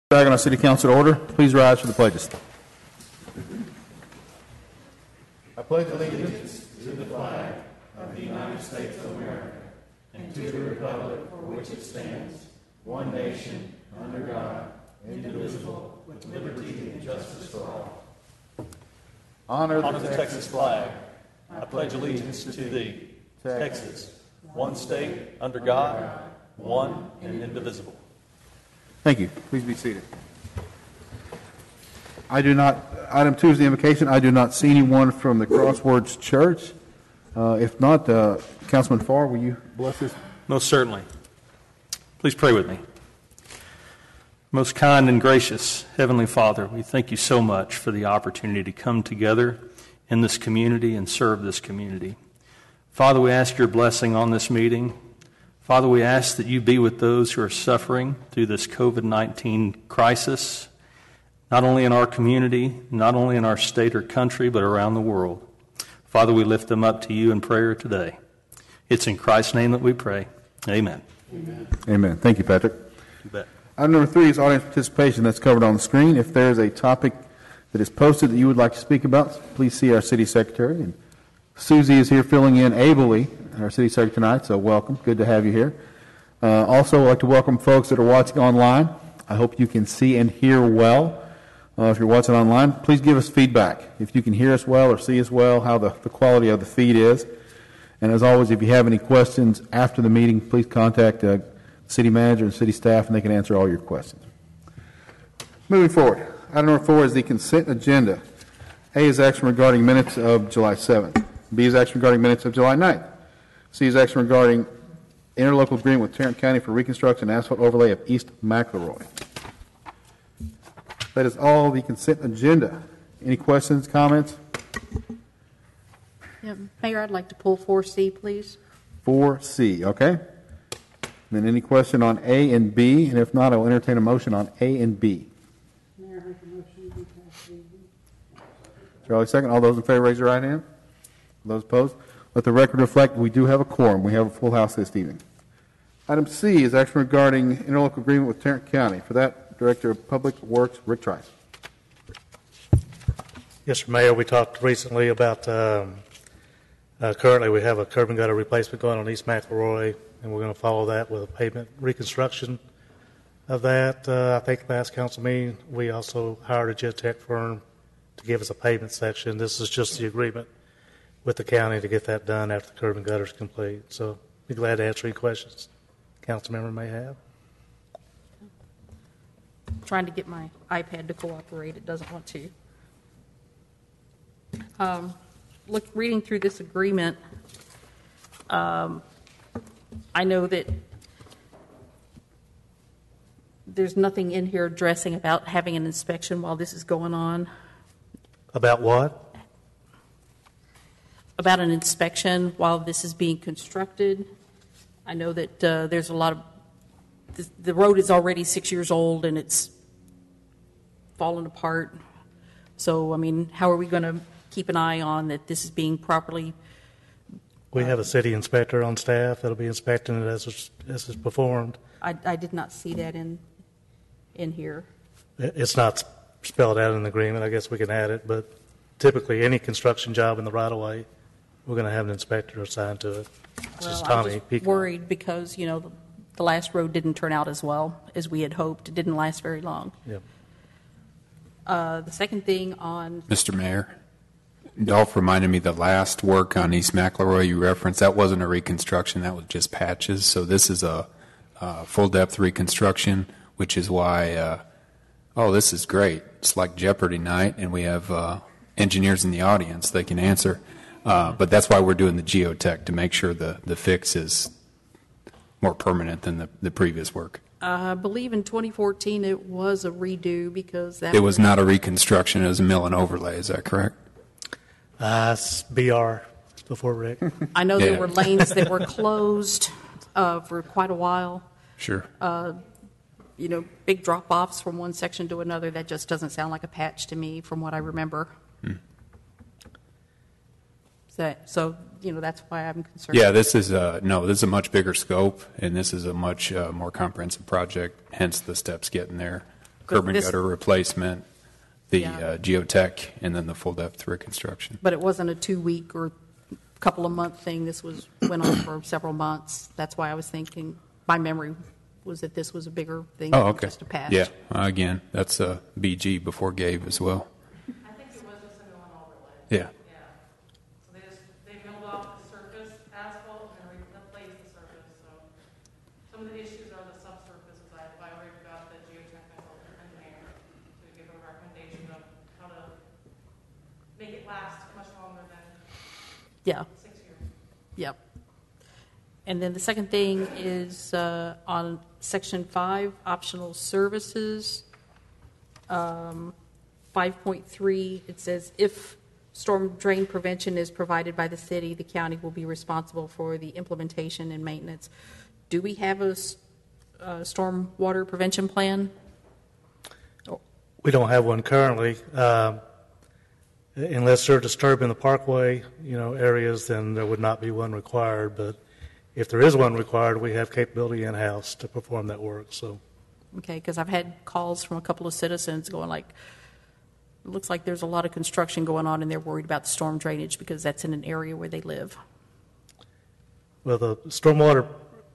Back on our City Council order. Please rise for the pledges. I pledge allegiance to the flag of the United States of America and to the republic for which it stands, one nation, under God, indivisible, with liberty and justice for all. Honor the Texas flag. I pledge allegiance to thee, Texas, one state, under God, one and indivisible. Thank you. Please be seated. Item 2 is the invocation. I do not see anyone from the Crosswords Church. If not, Councilman Farr, will you bless this? Most certainly. Please pray with me. Most kind and gracious Heavenly Father, we thank you so much for the opportunity to come together in this community and serve this community. Father, we ask your blessing on this meeting. Father, we ask that you be with those who are suffering through this COVID-19 crisis, not only in our community, not only in our state or country, but around the world. Father, we lift them up to you in prayer today. It's in Christ's name that we pray. Amen. Amen. Amen. Thank you, Patrick. You bet. Item number 3 is audience participation. That's covered on the screen. If there is a topic that is posted that you would like to speak about, please see our city secretary. And Susie is here filling in ably, our city secretary tonight, so welcome. Good to have you here. Also, I'd like to welcome folks that are watching online. I hope you can see and hear well. If you're watching online, please give us feedback. If you can hear us well or see us well, how the quality of the feed is. And as always, if you have any questions after the meeting, please contact the city manager and city staff, and they can answer all your questions. Moving forward, item number 4 is the consent agenda. A is action regarding minutes of July 7th. B is action regarding minutes of July 9th. C is action regarding interlocal agreement with Tarrant County for reconstruction and asphalt overlay of East McElroy. That is all the consent agenda. Any questions, comments? Yeah, Mayor, I'd like to pull 4C, please. 4C, okay. And then any question on A and B? And if not, I will entertain a motion on A and B. Mayor, make a motion to pass A and B. Charlie, second. All those in favor, raise your right hand. Those opposed? Let the record reflect we do have a quorum. We have a full house this evening. Item C is action regarding interlocal agreement with Tarrant County. For that, Director of Public Works, Rick Trice. Yes, sir, Mayor. We talked recently about currently we have a curb and gutter replacement going on East McElroy, and we're going to follow that with a pavement reconstruction of that. I think last council meeting we also hired a geotech firm to give us a pavement section. This is just the agreement with the county to get that done after the curb and gutter is complete. So be glad to answer any questions council member may have. I'm trying to get my iPad to cooperate. It doesn't want to. Reading through this agreement, I know that there's nothing in here addressing about having an inspection while this is going on. About what? About an inspection while this is being constructed. I know that there's a lot of, the road is already 6 years old and it's fallen apart. So, I mean, how are we going to keep an eye on that this is being properly? We have a city inspector on staff that'll be inspecting it as it's performed. I did not see that in here. It's not spelled out in the agreement. I guess we can add it, but typically any construction job in the right-of-way, we're going to have an inspector assigned to it. Well, I'm just worried because, you know, the last road didn't turn out as well as we had hoped. It didn't last very long. Yep. The second thing on... Mr. Mayor, Dolph reminded me the last work on East McElroy you referenced, that wasn't a reconstruction, that was just patches. So this is a full-depth reconstruction, which is why, this is great. It's like Jeopardy night, and we have engineers in the audience. They can answer. But that's why we're doing the geotech, to make sure the fix is more permanent than the previous work. I believe in 2014 it was a redo because that... It was not a reconstruction, it was a mill and overlay, is that correct? It's BR before Rick. I know there were lanes that were closed for quite a while. Sure. You know, big drop-offs from one section to another. That just doesn't sound like a patch to me from what I remember. So, you know, that's why I'm concerned. Yeah, this is a much bigger scope, and this is a much more comprehensive project, hence the steps getting there curb and this- gutter replacement, the Yeah. geotech, and then the full-depth reconstruction. But it wasn't a 2-week or couple of month thing. This went on for several months. That's why I was thinking, my memory was that this was a bigger thing Oh, than okay. just a patch. Yeah, again, that's a BG before Gabe as well. I think it was just a mill and overlay. Yeah. Yeah. So they milled off the surface asphalt and replaced the surface, so some of the issues are the subsurfaces. I already got the geotechnical engineer to give a recommendation of how to make it last much longer than Yeah, 6 years. yep. And then the second thing is on Section 5, optional services. 5.3, it says, if storm drain prevention is provided by the city, the county will be responsible for the implementation and maintenance. Do we have a storm water prevention plan? We don't have one currently. Unless they're disturbing the parkway, areas, then there would not be one required. But if there is one required, we have capability in-house to perform that work. So, Okay, because I've had calls from a couple of citizens going like, it looks like there's a lot of construction going on and they're worried about the storm drainage because that's in an area where they live. well, the stormwater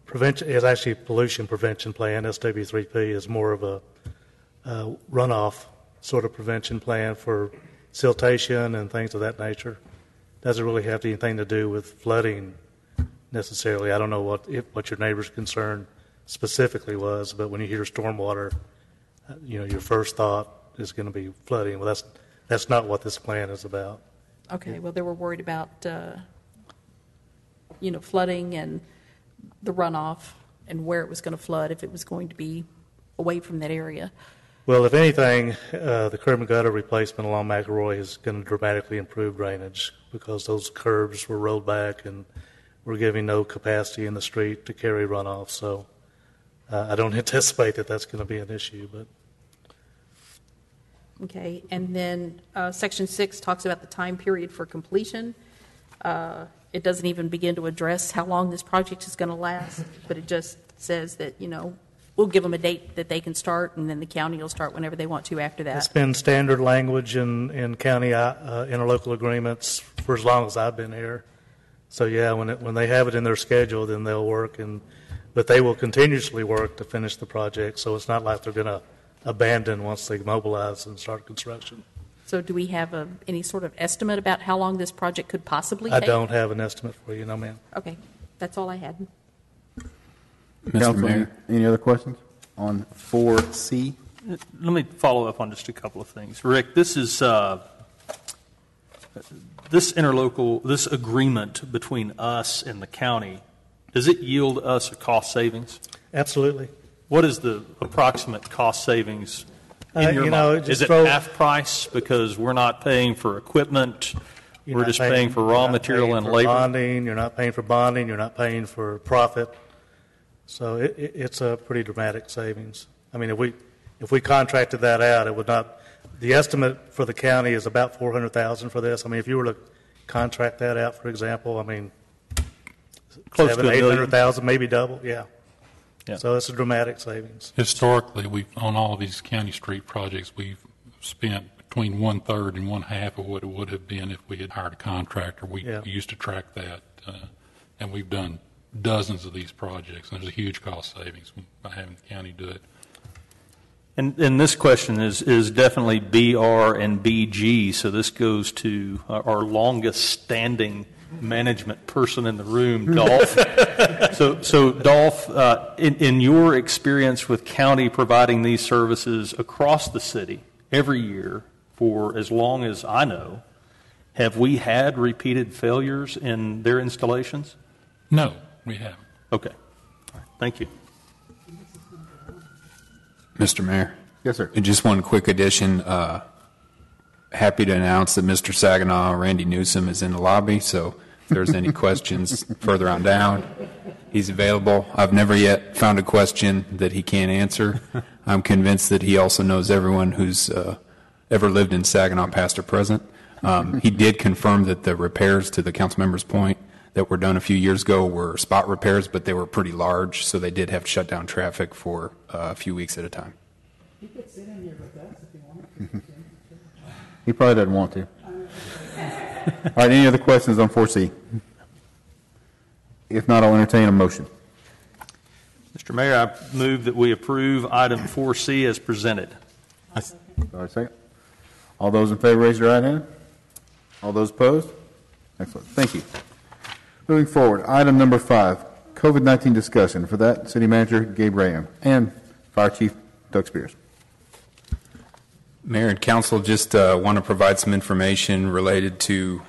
prevention is actually a pollution prevention plan. SW3P is more of a runoff sort of prevention plan for siltation and things of that nature. Doesn't really have anything to do with flooding necessarily. I don't know what your neighbor's concern specifically was, but when you hear stormwater, your first thought is going to be flooding. Well, that's not what this plan is about. Okay, well, they were worried about, flooding and the runoff and where it was going to flood, if it was going to be away from that area. Well, if anything, the curb and gutter replacement along McElroy is going to dramatically improve drainage because those curbs were rolled back and we're giving no capacity in the street to carry runoff. So I don't anticipate that that's going to be an issue. But Okay, and then Section 6 talks about the time period for completion. It doesn't even begin to address how long this project is going to last, but it just says that, we'll give them a date that they can start, and then the county will start whenever they want to after it's that. been standard language in county interlocal agreements for as long as I've been here. So yeah, when they have it in their schedule, then they'll work, but they will continuously work to finish the project. So it's not like they're going to abandon once they mobilize and start construction. So do we have any sort of estimate about how long this project could possibly I take? don't have an estimate for you, no ma'am. Okay, that's all I had. Mr. Councilman, Mayor, any other questions on 4C? Let me follow up on just a couple of things. Rick, this is this agreement between us and the county, does it yield us a cost savings? Absolutely. What is the approximate cost savings in your mind? Is it half price because we're not paying for equipment, we're just paying for raw material and labor? Bonding, you're not paying for bonding, you're not paying for profit. So it's a pretty dramatic savings. I mean, if we contracted that out, it would not. The estimate for the county is about $400,000 for this. I mean, if you were to contract that out, for example, I mean, Close to $1 million. 800,000, maybe double. Yeah. Yeah. So it's a dramatic savings. Historically, on all of these county street projects, we've spent between 1/3 and 1/2 of what it would have been if we had hired a contractor. We used to track that, and we've done dozens of these projects, and there's a huge cost savings by having the county do it. And this question is definitely BR and BG, so this goes to our longest standing management person in the room, Dolph. So Dolph, in your experience with county providing these services across the city every year for as long as I know, have we had repeated failures in their installations? No, we haven't. Okay. All right. Thank you. Mr. Mayor. Yes, sir. And just one quick addition. Happy to announce that Mr. Saginaw, Randy Newsom, is in the lobby, so if there's any questions further on down, he's available. I've never yet found a question that he can't answer. I'm convinced that he also knows everyone who's ever lived in Saginaw, past or present. He did confirm that the repairs, to the council member's point, that were done a few years ago were spot repairs, but they were pretty large, so they did have to shut down traffic for a few weeks at a time. He could sit in here with us if he wanted to. He probably doesn't want to. All right, any other questions on 4C? If not, I'll entertain a motion. Mr. Mayor, I move that we approve item 4C as presented. All right, second. All those in favor, raise your right hand. All those opposed? Excellent. Thank you. Moving forward, item number 5, COVID-19 discussion. For that, City Manager Gabe Graham and Fire Chief Doug Spears. Mayor and Council, just want to provide some information related to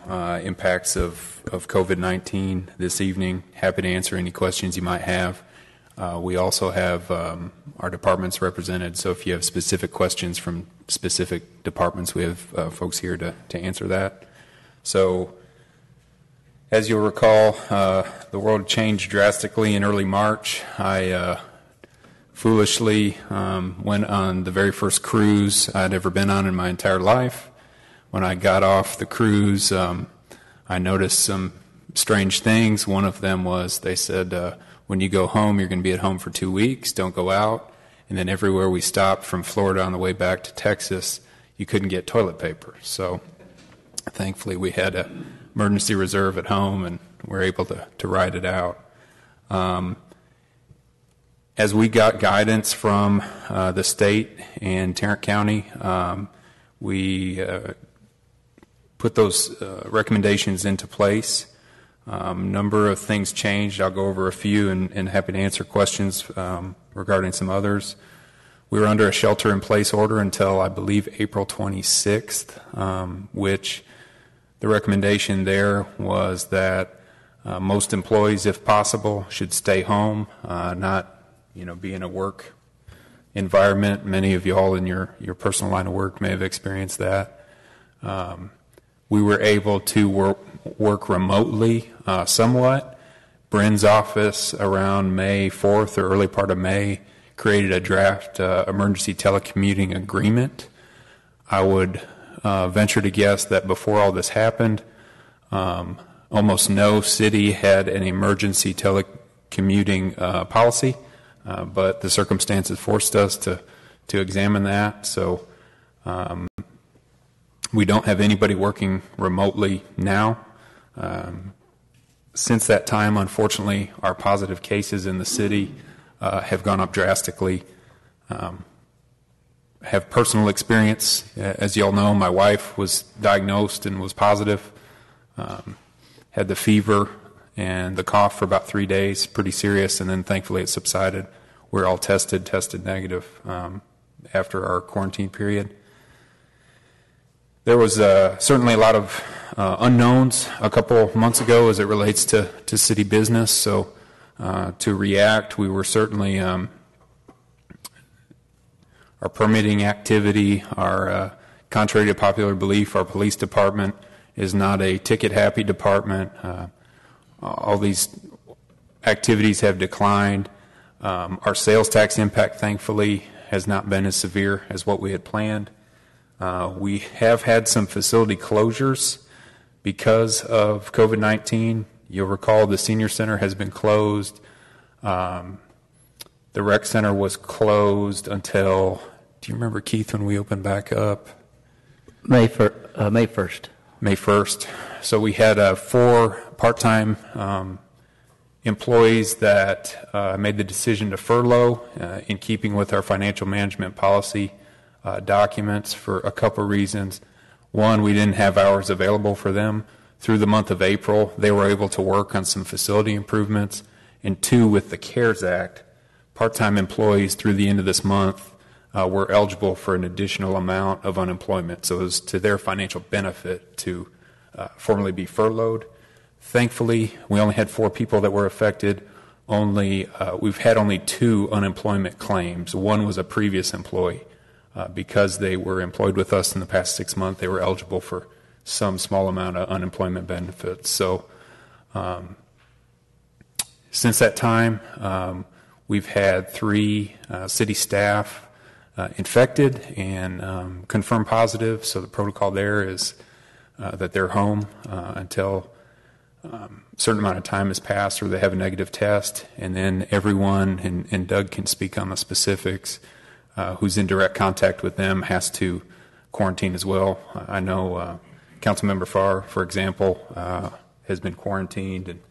impacts of COVID-19 this evening. Happy to answer any questions you might have. We also have our departments represented, so if you have specific questions from specific departments, we have folks here to answer that. So, as you'll recall, the world changed drastically in early March. I foolishly went on the very first cruise I'd ever been on in my entire life. When I got off the cruise, I noticed some strange things. One of them was they said, when you go home, you're going to be at home for 2 weeks. Don't go out. And then everywhere we stopped from Florida on the way back to Texas, you couldn't get toilet paper. So thankfully we had an emergency reserve at home and were able to ride it out. As we got guidance from the state and Tarrant County, we put those recommendations into place. Number of things changed. I'll go over a few and happy to answer questions regarding some others. We were under a shelter-in-place order until, I believe, April 26th, which the recommendation there was that most employees, if possible, should stay home, not be in a work environment. Many of you all in your personal line of work may have experienced that. We were able to work remotely somewhat. Bren's office around May 4th or early part of May created a draft emergency telecommuting agreement. I would venture to guess that before all this happened, almost no city had an emergency telecommuting policy, but the circumstances forced us to examine that. So we don't have anybody working remotely now. Since that time, unfortunately, our positive cases in the city have gone up drastically. Have personal experience. As you all know, my wife was diagnosed and was positive. Had the fever and the cough for about 3 days, pretty serious, and then thankfully it subsided. We're all tested negative after our quarantine period. There was certainly a lot of unknowns a couple months ago as it relates to city business. So to react, we were certainly our permitting activity, our contrary to popular belief, our police department is not a ticket-happy department. All these activities have declined. Our sales tax impact, thankfully, has not been as severe as what we had planned. We have had some facility closures because of COVID-19. You'll recall the senior center has been closed. The rec center was closed until, do you remember, Keith, when we opened back up? May 1st. May 1st. So we had 4 part-time employees that made the decision to furlough in keeping with our financial management policy documents for a couple reasons. One, we didn't have hours available for them. Through the month of April, they were able to work on some facility improvements. And 2, with the CARES Act, part-time employees through the end of this month were eligible for an additional amount of unemployment. So it was to their financial benefit to formally be furloughed. Thankfully, we only had 4 people that were affected. We've had only 2 unemployment claims. One was a previous employee. Because they were employed with us in the past 6 months, they were eligible for some small amount of unemployment benefits. So since that time, we've had 3 city staff infected and confirmed positive. So the protocol there is that they're home until a certain amount of time has passed or they have a negative test. And then everyone, and Doug can speak on the specifics, who's in direct contact with them has to quarantine as well. I know Councilmember Farr, for example, has been quarantined, and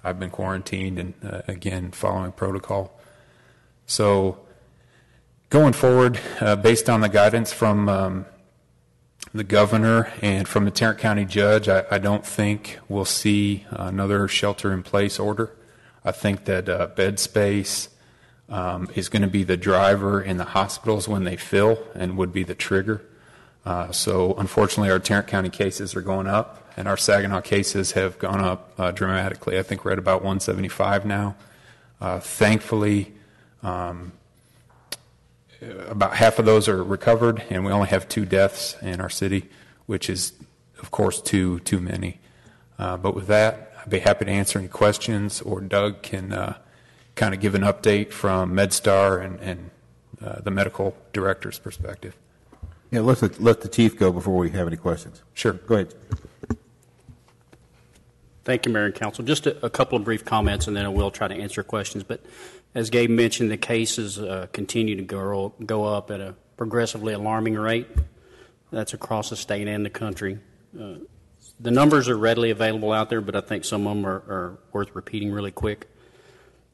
I've been quarantined, and again, following protocol. So going forward, based on the guidance from the governor and from the Tarrant County judge, I don't think we'll see another shelter-in-place order. I think that bed space is going to be the driver in the hospitals when they fill and would be the trigger. So unfortunately, our Tarrant County cases are going up, and our Saginaw cases have gone up dramatically. I think we're at about 175 now. Thankfully, about half of those are recovered, and we only have 2 deaths in our city, which is, of course, too many. But with that, I'd be happy to answer any questions, or Doug can kind of give an update from MedStar and the medical director's perspective. Yeah, let the chief go before we have any questions. Sure. Go ahead. Thank you, Mayor and Council. Just a couple of brief comments, and then I will try to answer questions. But as Gabe mentioned, the cases continue to go up at a progressively alarming rate. That's across the state and the country. The numbers are readily available out there, but I think some of them are worth repeating really quick.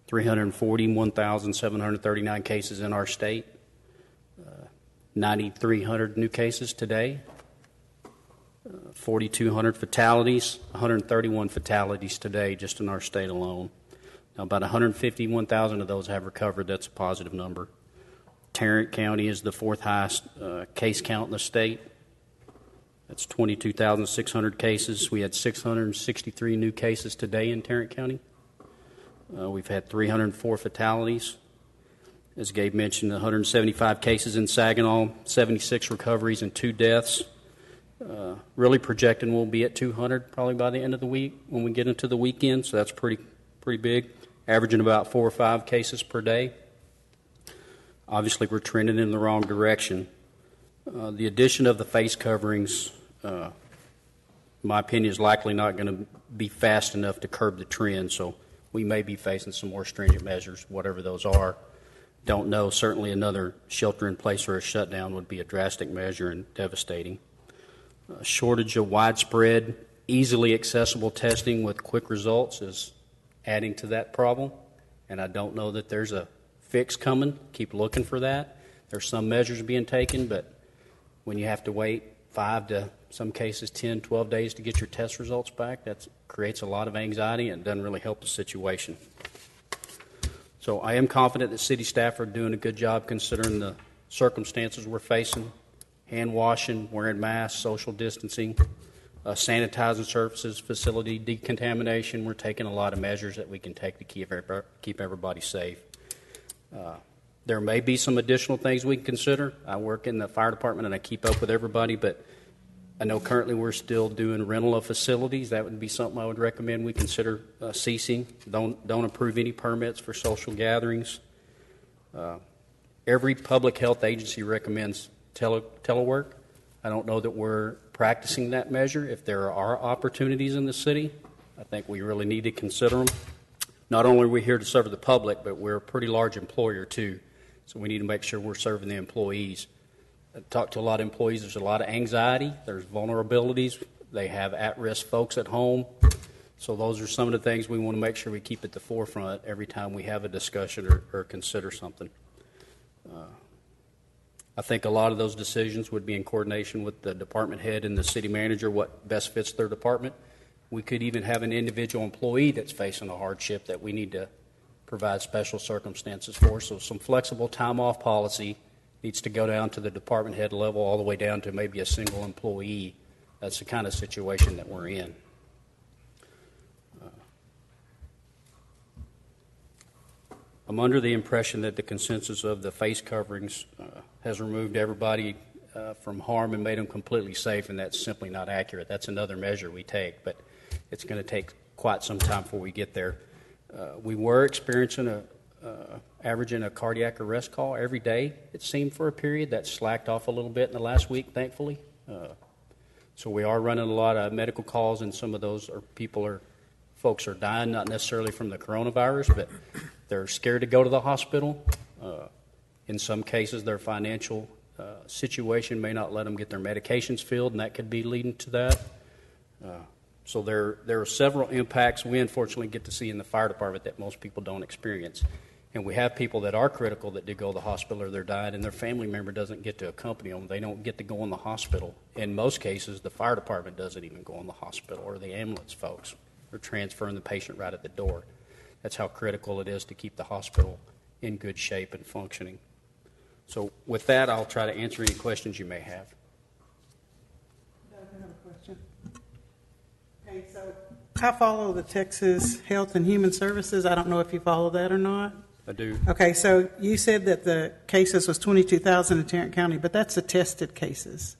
341,739 cases in our state. 9,300 new cases today. 4,200 fatalities, 131 fatalities today just in our state alone. Now, about 151,000 of those have recovered. That's a positive number. Tarrant County is the 4th highest case count in the state. That's 22,600 cases. We had 663 new cases today in Tarrant County. We've had 304 fatalities. As Gabe mentioned, 175 cases in Saginaw, 76 recoveries, and 2 deaths. Really projecting we'll be at 200 probably by the end of the week when we get into the weekend, so that's pretty big, averaging about 4 or 5 cases per day. Obviously, we're trending in the wrong direction. The addition of the face coverings, in my opinion, is likely not going to be fast enough to curb the trend, so we may be facing some more stringent measures, whatever those are. Don't know. Certainly another shelter-in-place or a shutdown would be a drastic measure and devastating. A shortage of widespread, easily accessible testing with quick results is adding to that problem, and I don't know that there's a fix coming. Keep looking for that. There's some measures being taken, but when you have to wait 5 to some cases 10, 12 days to get your test results back, that creates a lot of anxiety and doesn't really help the situation. So I am confident that city staff are doing a good job considering the circumstances we're facing. Hand washing, wearing masks, social distancing, sanitizing surfaces, facility decontamination. We're taking a lot of measures that we can take to keep everybody safe. There may be some additional things we can consider. I work in the fire department and I keep up with everybody, but I know currently we're still doing rental of facilities. That would be something I would recommend we consider ceasing. Don't approve any permits for social gatherings. Every public health agency recommends telework. I don't know that we're practicing that measure. If there are opportunities in the city, I think we really need to consider them. Not only are we here to serve the public, but we're a pretty large employer too, so we need to make sure we're serving the employees. I talk to a lot of employees. There's a lot of anxiety. There's vulnerabilities. They have at-risk folks at home. So those are some of the things we want to make sure we keep at the forefront every time we have a discussion or consider something. I think a lot of those decisions would be in coordination with the department head and the city manager, what best fits their department. We could even have an individual employee that's facing a hardship that we need to provide special circumstances for. So some flexible time off policy needs to go down to the department head level all the way down to maybe a single employee. That's the kind of situation that we're in. I'm under the impression that the consensus of the face coverings has removed everybody from harm and made them completely safe, and that's simply not accurate. That's another measure we take, but it's going to take quite some time before we get there. We were experiencing averaging a cardiac arrest call every day, it seemed, for a period. That slacked off a little bit in the last week, thankfully. So we are running a lot of medical calls, and some of those are folks are dying, not necessarily from the coronavirus, but they're scared to go to the hospital. In some cases, their financial situation may not let them get their medications filled, and that could be leading to that. So there are several impacts we unfortunately get to see in the fire department that most people don't experience. And we have people that are critical that do go to the hospital or they're dying, and their family member doesn't get to accompany them. They don't get to go in the hospital. In most cases, the fire department doesn't even go in the hospital, or the ambulance folks. They're transferring the patient right at the door. That's how critical it is to keep the hospital in good shape and functioning. So with that, I'll try to answer any questions you may have. Doug, I have a question. Okay, so I follow the Texas Health and Human Services. I don't know if you follow that or not. I do. Okay, so you said that the cases was 22,000 in Tarrant County, but that's the tested cases.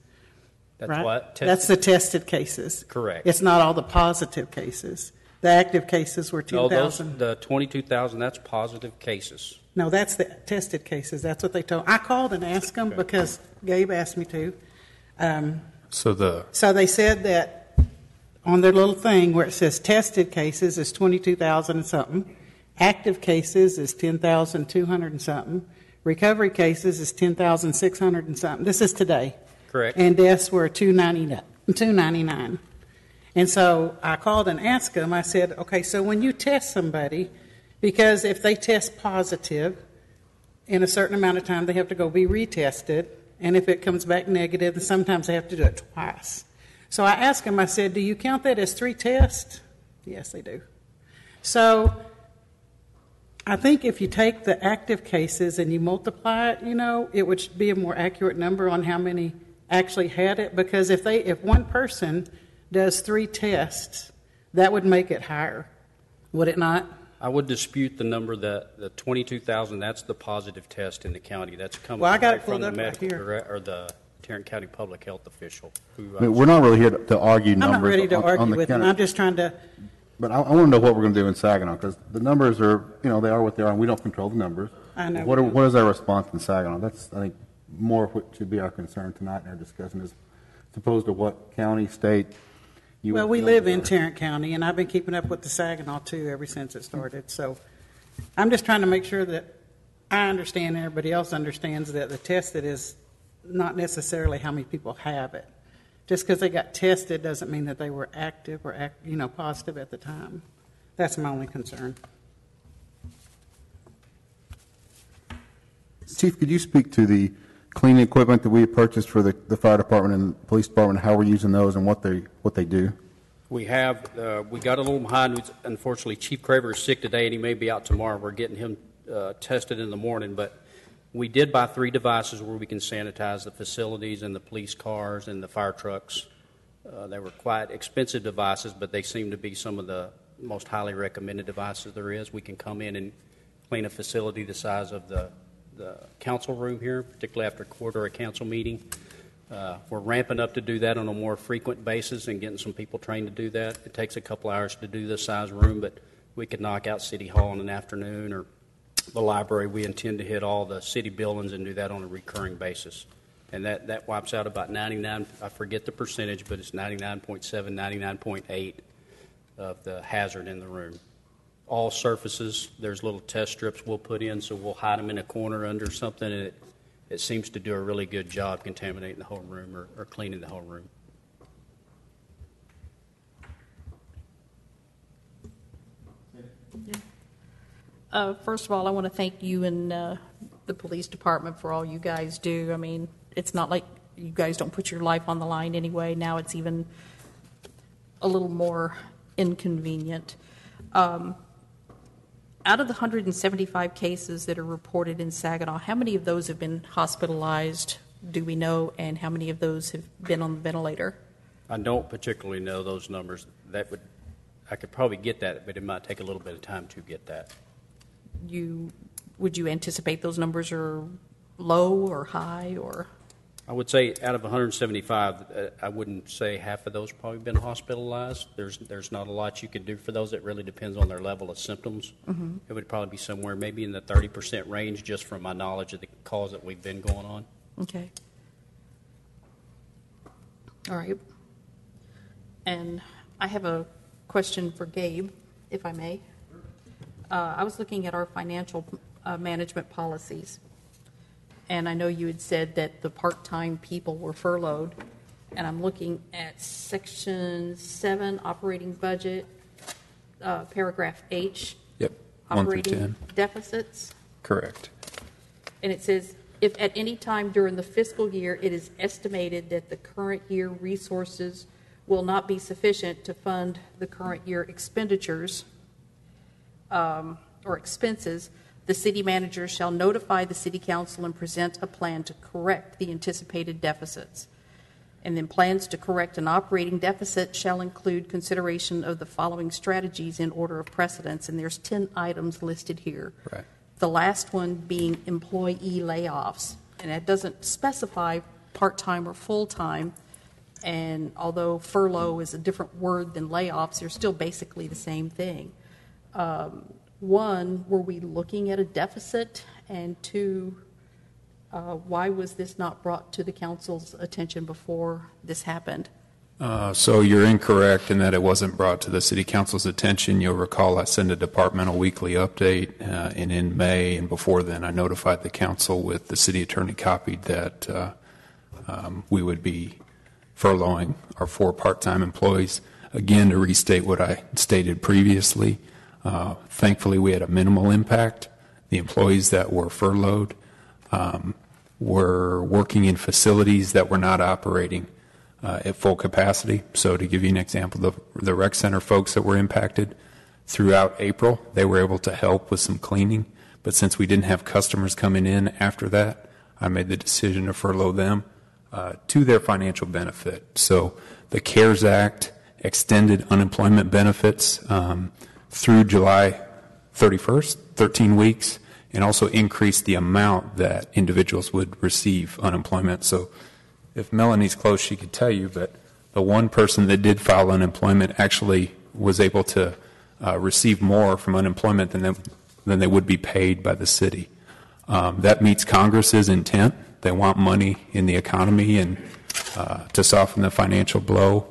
That's right? what? That's the tested cases. Correct. It's not all the positive cases. The active cases were 2,000. No, the 22,000, that's positive cases. No, that's the tested cases. That's what they told. I called and asked them because Gabe asked me to. So they said that on their little thing where it says tested cases is 22,000 and something. Active cases is 10,200 and something. Recovery cases is 10,600 and something. This is today. Correct. And deaths were 299. And so I called and asked them, I said, okay, so when you test somebody, because if they test positive, in a certain amount of time they have to go be retested, and if it comes back negative, then sometimes they have to do it twice. So I asked them, I said, do you count that as 3 tests? Yes, they do. So I think if you take the active cases and you multiply it, it would be a more accurate number on how many actually had it, because if one person does 3 tests, that would make it higher, would it not? I would dispute the number that the 22,000, that's the positive test in the county. That's coming Well, I got it from pulled the up right medical here. or the Tarrant County public health official. We're not really here to argue I'm numbers. not ready to on argue the with them. county. I'm just trying to. But I want to know what we're going to do in Saginaw, because the numbers are, they are what they are, and we don't control the numbers. I know. What is our response in Saginaw? That's, I think, more of what should be our concern tonight in our discussion, as opposed to what county, state, U.S. Well, we live in Tarrant County, and I've been keeping up with the Saginaw, too, ever since it started. So I'm just trying to make sure that I understand and everybody else understands that the tested is not necessarily how many people have it. Just because they got tested doesn't mean that they were active or positive at the time. That's my only concern. Chief, could you speak to the cleaning equipment that we have purchased for the fire department and the police department, how we're using those and what they do? We have, we got a little behind. Unfortunately, Chief Craver is sick today, and he may be out tomorrow. We're getting him tested in the morning, but we did buy 3 devices where we can sanitize the facilities and the police cars and the fire trucks. They were quite expensive devices, but they seem to be some of the most highly recommended devices there is. We can come in and clean a facility the size of the council room here, particularly after a quarter of council meeting. We're ramping up to do that on a more frequent basis and getting some people trained to do that. It takes a couple hours to do this size room, but we could knock out City Hall in an afternoon, or the library. We intend to hit all the city buildings and do that on a recurring basis. And that wipes out about 99, I forget the percentage, but it's 99.7, 99.8 of the hazard in the room. All surfaces, there's little test strips we'll put in, so we'll hide them in a corner under something, and it seems to do a really good job contaminating the whole room or cleaning the whole room. First of all, I want to thank you and the police department for all you guys do. I mean, it's not like you guys don't put your life on the line anyway. Now it's even a little more inconvenient. Out of the 175 cases that are reported in Saginaw, how many of those have been hospitalized, do we know, and how many of those have been on the ventilator? I don't particularly know those numbers. I could probably get that, but it might take a little bit of time to get that. Would you anticipate those numbers are low or high, or? I would say out of 175, I wouldn't say half of those probably been hospitalized. There's not a lot you can do for those. It really depends on their level of symptoms. Mm-hmm. It would probably be somewhere maybe in the 30% range, just from my knowledge of the calls that we've been going on. Okay. All right. And I have a question for Gabe, if I may. I was looking at our financial management policies, And I know you had said that the part-time people were furloughed, and I'm looking at Section 7, operating budget, paragraph H. Yep, 1 through Operating 10. deficits. Correct. And it says, if at any time during the fiscal year it is estimated that the current year resources will not be sufficient to fund the current year expenditures or expenses, the city manager shall notify the city council and present a plan to correct the anticipated deficits. And then plans to correct an operating deficit shall include consideration of the following strategies in order of precedence. And there's 10 items listed here. Right. The last one being employee layoffs. And that doesn't specify part-time or full-time. And although furlough is a different word than layoffs, they're still basically the same thing. One, were we looking at a deficit? And two, why was this not brought to the council's attention before this happened? So you're incorrect in that it wasn't brought to the city council's attention. You'll recall I sent a departmental weekly update, and in May and before then I notified the council with the city attorney copied that we would be furloughing our 4 part-time employees. Again, to restate what I stated previously, thankfully we had a minimal impact. The employees that were furloughed were working in facilities that were not operating at full capacity. So to give you an example, the rec center folks that were impacted throughout April, they were able to help with some cleaning. But since we didn't have customers coming in after that, I made the decision to furlough them to their financial benefit. So the CARES Act extended unemployment benefits through July 31st, 13 weeks, and also increased the amount that individuals would receive unemployment. So if Melanie's close, she could tell you, but the one person that did file unemployment actually was able to receive more from unemployment than they would be paid by the city. That meets Congress's intent. They want money in the economy and to soften the financial blow.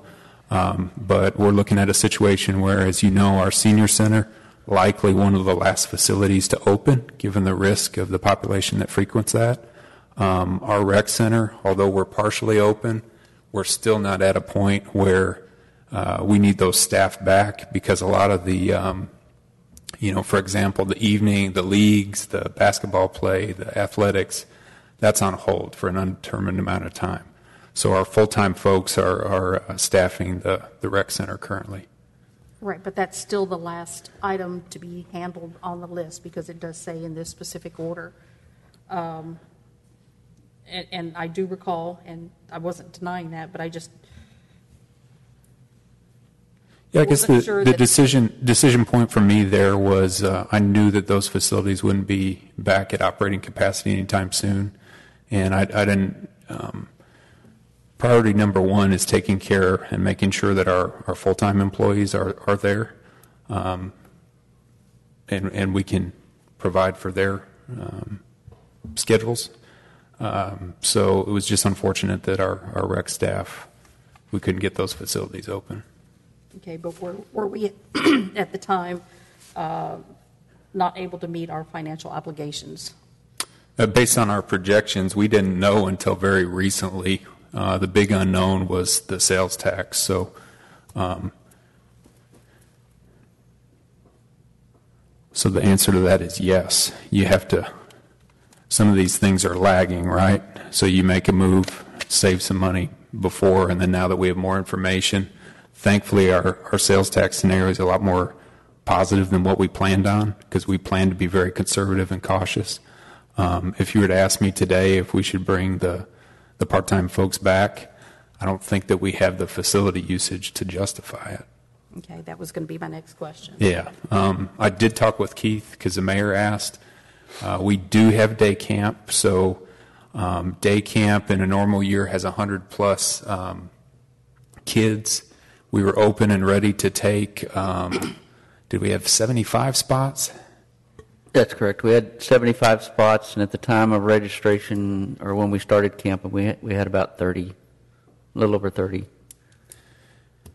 But we're looking at a situation where, as you know, our senior center, likely one of the last facilities to open, given the risk of the population that frequents that. Our rec center, although we're partially open, we're still not at a point where we need those staff back, because a lot of the, for example, the evening, the leagues, the basketball play, the athletics, that's on hold for an undetermined amount of time. So our full-time folks are staffing the rec center currently. Right, but that's still the last item to be handled on the list, because it does say in this specific order. And I do recall, and I wasn't denying that, but I just... Yeah, I guess the decision point for me there was I knew that those facilities wouldn't be back at operating capacity anytime soon, and I didn't... priority number one is taking care and making sure that our full-time employees are there, and we can provide for their schedules. So it was just unfortunate that our rec staff, we couldn't get those facilities open. Okay, but were we at the time not able to meet our financial obligations? Based on our projections, we didn't know until very recently. The big unknown was the sales tax. So the answer to that is yes. You have to, some of these things are lagging, right? So you make a move, save some money before, and then now that we have more information, thankfully our sales tax scenario is a lot more positive than what we planned on, because we planned to be very conservative and cautious. If you were to ask me today if we should bring the part-time folks back, I don't think that we have the facility usage to justify it. Okay, that was going to be my next question. Yeah. I did talk with Keith because the mayor asked. We do have day camp, so day camp in a normal year has 100-plus kids. We were open and ready to take, did we have 75 spots? That's correct. We had 75 spots, and at the time of registration, or when we started camping, we had about 30, a little over 30.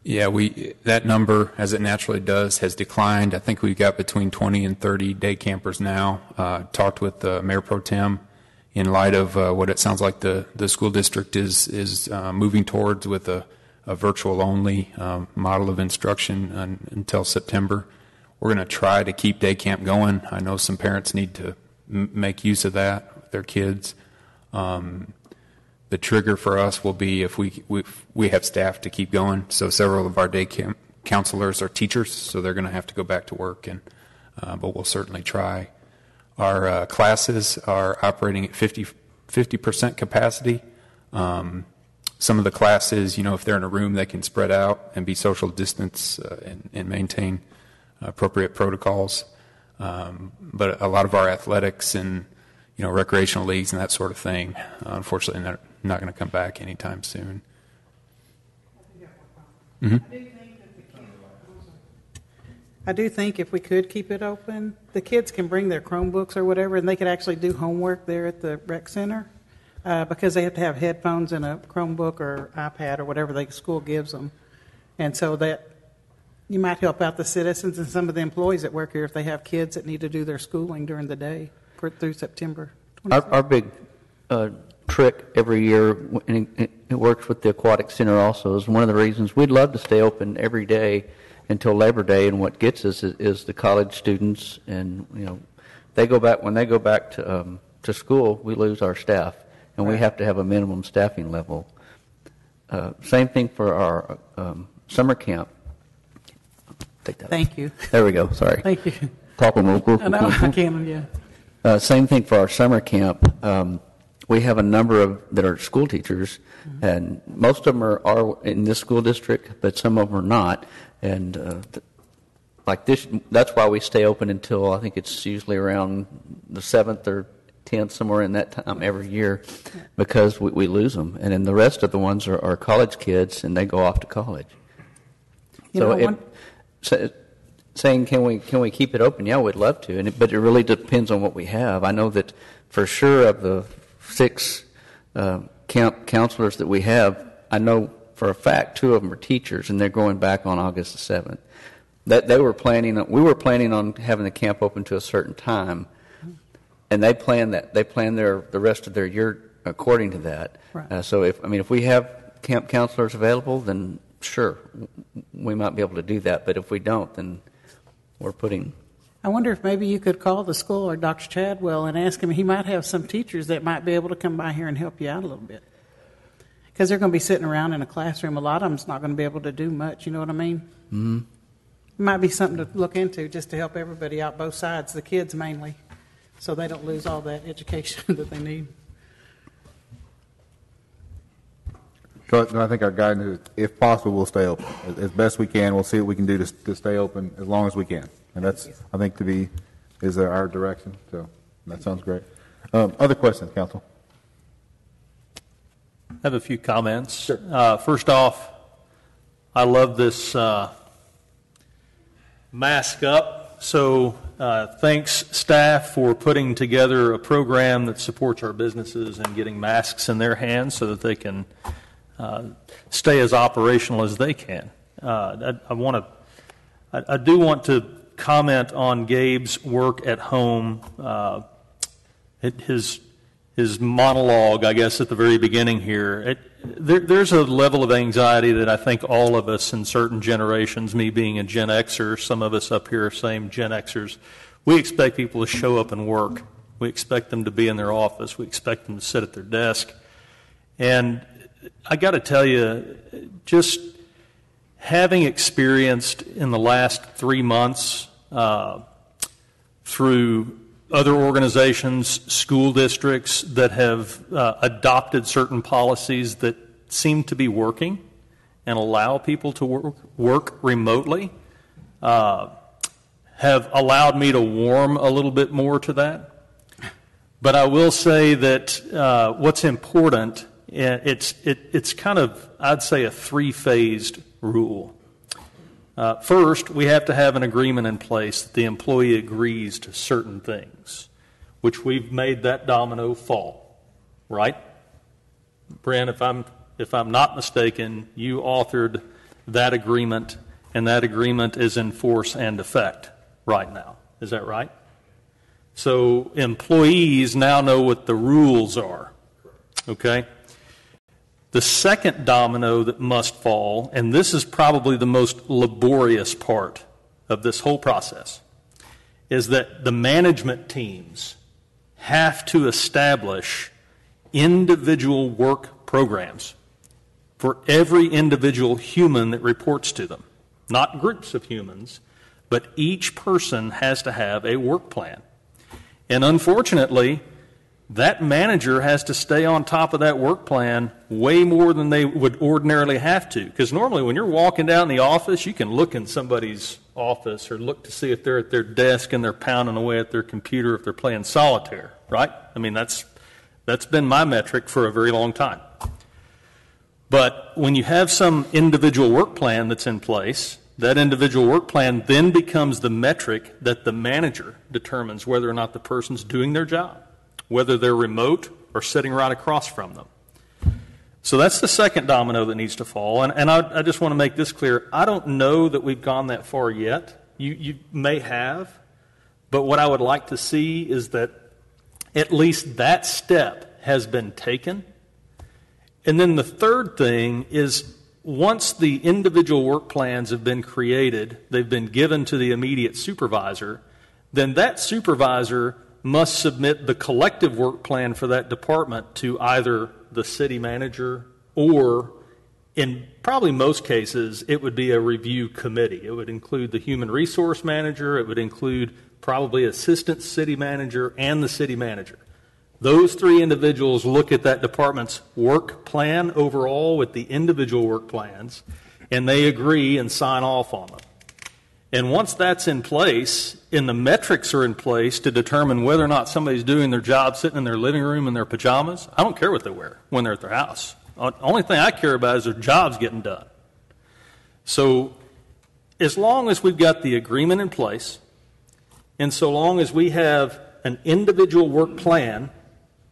Yeah, that number, as it naturally does, has declined. I think we've got between 20 and 30 day campers now. Talked with Mayor Pro Tem, in light of what it sounds like the school district is moving towards with a virtual-only model of instruction until September. We're going to try to keep day camp going. I know some parents need to make use of that with their kids. The trigger for us will be if we have staff to keep going. So several of our day camp counselors are teachers, so they're going to have to go back to work, but we'll certainly try. Our classes are operating at 50% capacity. Some of the classes, if they're in a room, they can spread out and be social distance and maintain appropriate protocols. But a lot of our athletics and recreational leagues and that sort of thing, unfortunately, not going to come back anytime soon. Mm-hmm. I do think if we could keep it open, the kids can bring their Chromebooks or whatever, and they could actually do homework there at the rec center because they have to have headphones and a Chromebook or iPad or whatever the school gives them. And so that you might help out the citizens and some of the employees that work here if they have kids that need to do their schooling during the day through September 27th. Our big trick every year, and it works with the aquatic center also, is one of the reasons we'd love to stay open every day until Labor Day, and what gets us is the college students, and they go back when they go back to school, we lose our staff, and we have to have a minimum staffing level. Same thing for our summer camp. Take that. Thank you. There we go. Sorry. Thank you. Problem. I know I can. Yeah. Same thing for our summer camp. We have a number that are school teachers, and most of them are in this school district, but some of them are not. And like this, that's why we stay open until I think it's usually around the 7th or 10th, somewhere in that time every year, because we lose them. And then the rest of the ones are college kids, and they go off to college. Saying can we keep it open? Yeah, we'd love to, but it really depends on what we have. I know that for sure of the 6 camp counselors that we have, I know for a fact 2 of them are teachers, and they're going back on August the 7th. We were planning on having the camp open to a certain time, and they plan the rest of their year according to that. Right. So if we have camp counselors available, then sure, we might be able to do that. But if we don't, then we're putting. I wonder if maybe you could call the school or Dr. Chadwell and ask him. He might have some teachers that might be able to come by here and help you out a little bit. Because they're going to be sitting around in a classroom. A lot of them's not going to be able to do much. You know what I mean? Mm-hmm. It might be something to look into just to help everybody out, both sides, the kids mainly, so they don't lose all that education that they need. So I think our guidance is, if possible, we'll stay open. As best we can, we'll see what we can do to stay open as long as we can. And that's, I think, is our direction. So that sounds great. Other questions, Council? I have a few comments. Sure. First off, I love this mask up. So thanks, staff, for putting together a program that supports our businesses and getting masks in their hands so that they can stay as operational as they can. I do want to comment on Gabe's work at home. His monologue, I guess, at the very beginning here. There's a level of anxiety that I think all of us in certain generations, me being a Gen Xer, some of us up here are same Gen Xers, we expect people to show up and work. We expect them to be in their office. We expect them to sit at their desk. And I got to tell you, just having experienced in the last 3 months through other organizations, school districts that have adopted certain policies that seem to be working and allow people to work remotely, have allowed me to warm a little bit more to that. But I will say that what's important, it's kind of, I'd say, a 3-phased rule. First, we have to have an agreement in place that the employee agrees to certain things, which we've made that domino fall, right? Brent, if I'm not mistaken, you authored that agreement, and that agreement is in force and effect right now. Is that right? So employees now know what the rules are, okay? The second domino that must fall, and this is probably the most laborious part of this whole process, is that the management teams have to establish individual work programs for every individual human that reports to them. Not groups of humans, but each person has to have a work plan. And unfortunately, that manager has to stay on top of that work plan way more than they would ordinarily have to. Because normally when you're walking down the office, you can look in somebody's office or look to see if they're at their desk and they're pounding away at their computer, if they're playing solitaire, right? I mean, that's been my metric for a very long time. But when you have some individual work plan that's in place, that individual work plan then becomes the metric that the manager determines whether or not the person's doing their job, whether they're remote or sitting right across from them. So that's the second domino that needs to fall. And I just want to make this clear. I don't know that we've gone that far yet. You may have. But what I would like to see is that at least that step has been taken. And then the third thing is, once the individual work plans have been created, they've been given to the immediate supervisor, then that supervisor must submit the collective work plan for that department to either the city manager or, in probably most cases, it would be a review committee. It would include the human resource manager, it would include probably assistant city manager and the city manager. Those three individuals look at that department's work plan overall with the individual work plans, and they agree and sign off on them. And once that's in place, and the metrics are in place to determine whether or not somebody's doing their job sitting in their living room in their pajamas, I don't care what they wear when they're at their house. The only thing I care about is their job's getting done. So as long as we've got the agreement in place, and so long as we have an individual work plan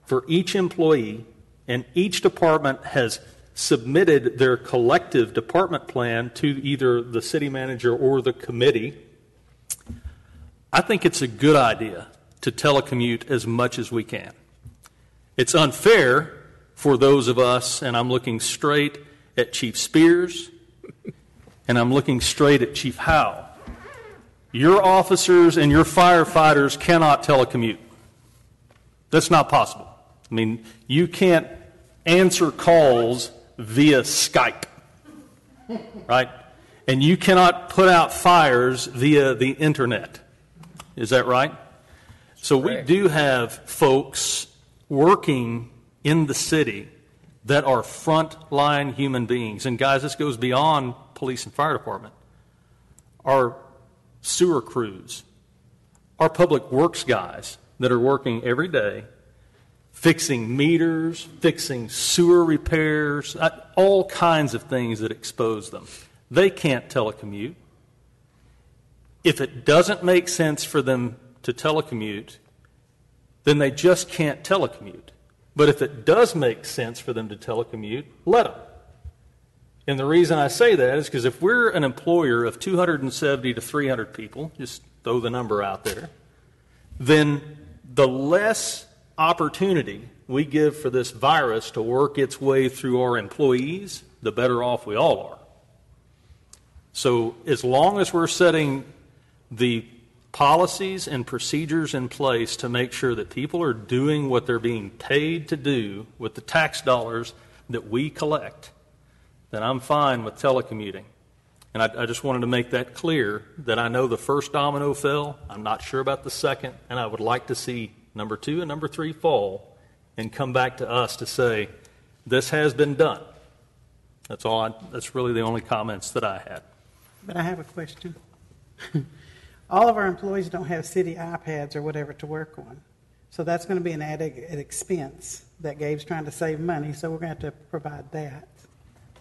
for each employee, and each department has submitted their collective department plan to either the city manager or the committee, I think it's a good idea to telecommute as much as we can. It's unfair for those of us, and I'm looking straight at Chief Spears, and I'm looking straight at Chief Howe. Your officers and your firefighters cannot telecommute. That's not possible. I mean, you can't answer calls via Skype, right? And you cannot put out fires via the internet. Is that right? So we do have folks working in the city that are frontline human beings. And guys, this goes beyond police and fire department. Our sewer crews, our public works guys that are working every day, fixing meters, fixing sewer repairs, all kinds of things that expose them. They can't telecommute. If it doesn't make sense for them to telecommute, then they just can't telecommute. But if it does make sense for them to telecommute, let them. And the reason I say that is because if we're an employer of 270 to 300 people, just throw the number out there, then the less opportunity we give for this virus to work its way through our employees, the better off we all are. So as long as we're setting the policies and procedures in place to make sure that people are doing what they're being paid to do with the tax dollars that we collect, then I'm fine with telecommuting. And I just wanted to make that clear, that I know the first domino fell. I'm not sure about the second, and I would like to see number 2 and number 3 fall and come back to us to say, this has been done. That's really the only comments that I had. But I have a question. All of our employees don't have city iPads or whatever to work on. So that's going to be an added expense that Gabe's trying to save money, so we're going to have to provide that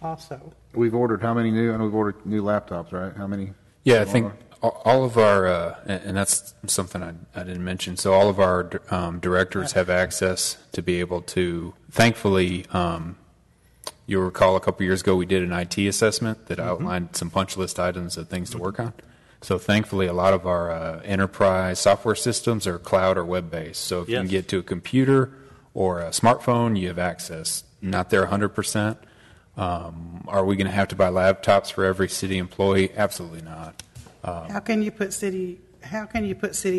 also. We've ordered how many new? I know we've ordered new laptops, right? How many? Yeah, I think all of our, and that's something I didn't mention, so all of our directors have access to be able to, thankfully, you'll recall a couple years ago we did an IT assessment that outlined some punch list items of things to work on. So thankfully, a lot of our enterprise software systems are cloud or web-based. So if you can Yes. get to a computer or a smartphone, you have access. Not there 100%. Are we going to have to buy laptops for every city employee? Absolutely not. How can you put city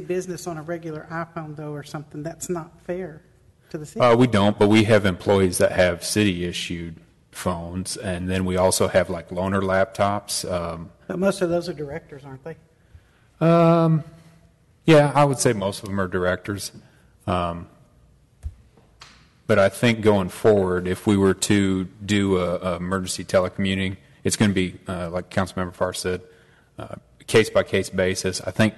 business on a regular iPhone though, or something? That's not fair to the city. We don't, but we have employees that have city-issued phones, and then we also have like loaner laptops. But most of those are directors, aren't they? Yeah, I would say most of them are directors. But I think going forward, if we were to do a emergency telecommuting, it's going to be, like Councilmember Farr said, case-by-case basis. I think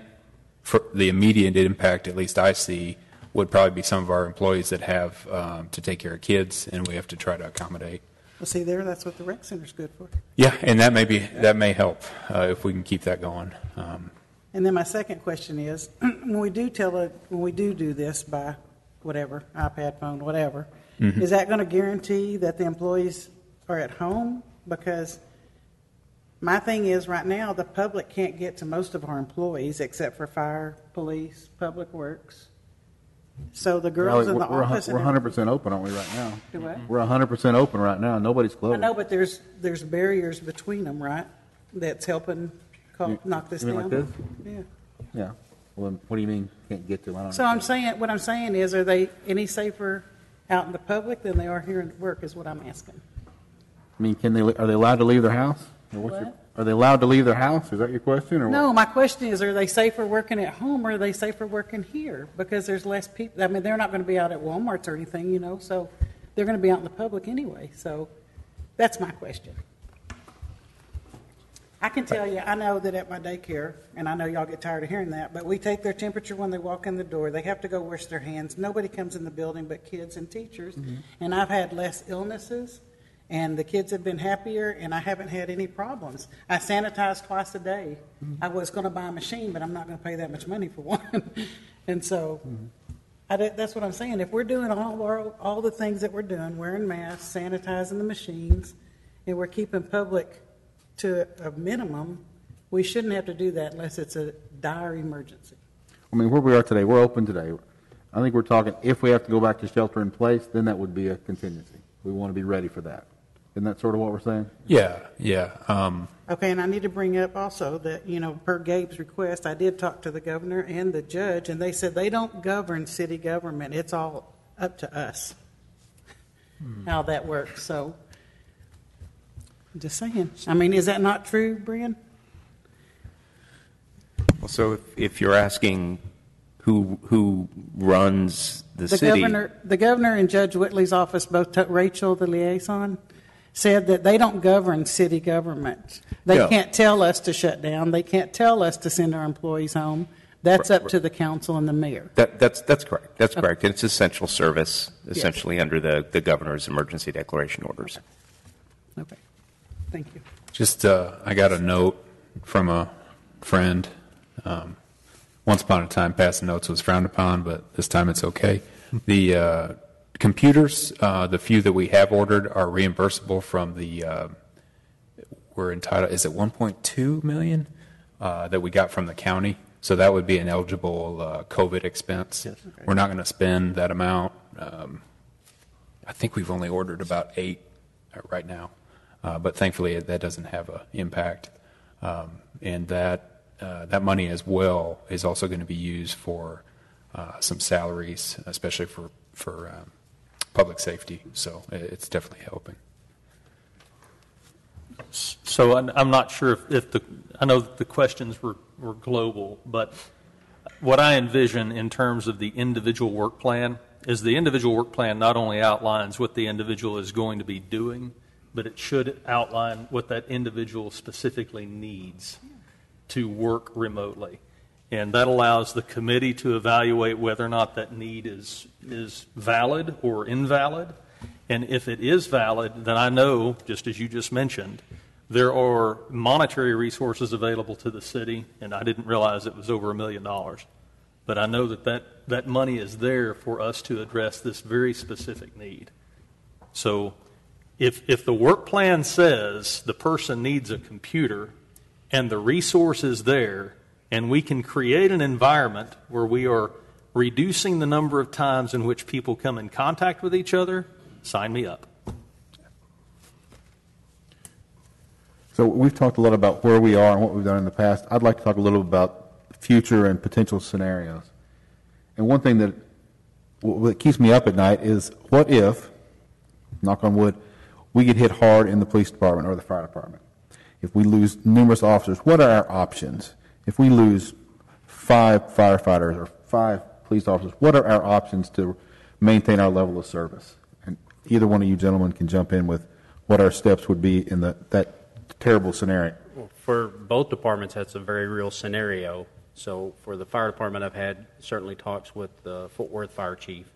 for the immediate impact, at least I see, would probably be some of our employees that have to take care of kids, and we have to try to accommodate. Well, see there, that's what the rec center's good for. Yeah, and that may help if we can keep that going. And then my second question is, when we do do this by whatever, iPad, phone, whatever, is that going to guarantee that the employees are at home? Because my thing is, right now, the public can't get to most of our employees except for fire, police, public works. So the girls in the office... We're 100% open, aren't we, right now? Do what? We're 100% open right now. Nobody's I closed. know, but there's barriers between them, right? That's helping knock this You mean down. like this? Yeah. Yeah. Well, what do you mean can't get to them? I don't So understand. what I'm saying is, are they any safer out in the public than they are here at work? Is what I'm asking. I mean, are they allowed to leave their house? Or What? Are they allowed to leave their house? Is that your question? Or No, what? my question is, are they safer working at home or are they safer working here? Because there's less people. I mean, they're not going to be out at Walmart's or anything, so they're going to be out in the public anyway. So that's my question. I can tell you, I know that at my daycare, and I know y'all get tired of hearing that, but we take their temperature when they walk in the door. They have to go wash their hands. Nobody comes in the building but kids and teachers. And I've had less illnesses, and the kids have been happier, and I haven't had any problems. I sanitize twice a day. I was going to buy a machine, but I'm not going to pay that much money for one. And so that's what I'm saying. If we're doing all the things that we're doing, wearing masks, sanitizing the machines, and we're keeping public to a minimum, we shouldn't have to do that unless it's a dire emergency. I mean, where we are today, we're open today. I think we're talking, if we have to go back to shelter in place, then that would be a contingency. We want to be ready for that. Isn't that sort of what we're saying? Yeah. Okay, and I need to bring up also that, per Gabe's request, I did talk to the governor and the judge, and they said they don't govern city government. It's all up to us how that works. So, just saying. I mean, is that not true, Brian? Well, so if you're asking who runs the city, The governor and Judge Whitley's office, both Rachel, the liaison, said that they don't govern city government. They No. can't tell us to shut down. They can't tell us to send our employees home. That's up to the council and the mayor. that's correct. That's correct. It's essential service, essentially under the governor's emergency declaration orders. Okay. Thank you. Just, I got a note from a friend. Once upon a time, passing notes was frowned upon, but this time it's okay. The computers, the few that we have ordered, are reimbursable from the, we're entitled, is it 1.2 million that we got from the county? So that would be an eligible COVID expense. Yes. Okay. We're not going to spend that amount. I think we've only ordered about 8 right now. But thankfully, that doesn't have an impact. And that money as well is also going to be used for some salaries, especially for public safety. So it's definitely helping. So I'm not sure if I know that the questions were global, but what I envision in terms of the individual work plan is the individual work plan not only outlines what the individual is going to be doing, but it should outline what that individual specifically needs to work remotely. And that allows the committee to evaluate whether or not that need is valid or invalid. And if it is valid, then I know, just as you just mentioned, there are monetary resources available to the city, and I didn't realize it was over $1 million. But I know that money is there for us to address this very specific need. So if the work plan says the person needs a computer and the resources there, and we can create an environment where we are reducing the number of times in which people come in contact with each other, sign me up. So we've talked a lot about where we are and what we've done in the past. I'd like to talk a little about future and potential scenarios. And one thing that keeps me up at night is, what if, knock on wood, we get hit hard in the police department or the fire department? If we lose numerous officers, what are our options? If we lose 5 firefighters or 5 police officers, what are our options to maintain our level of service? And either one of you gentlemen can jump in with what our steps would be in that terrible scenario. Well, for both departments, that's a very real scenario. So for the fire department, I've had certainly talks with the Fort Worth fire chief.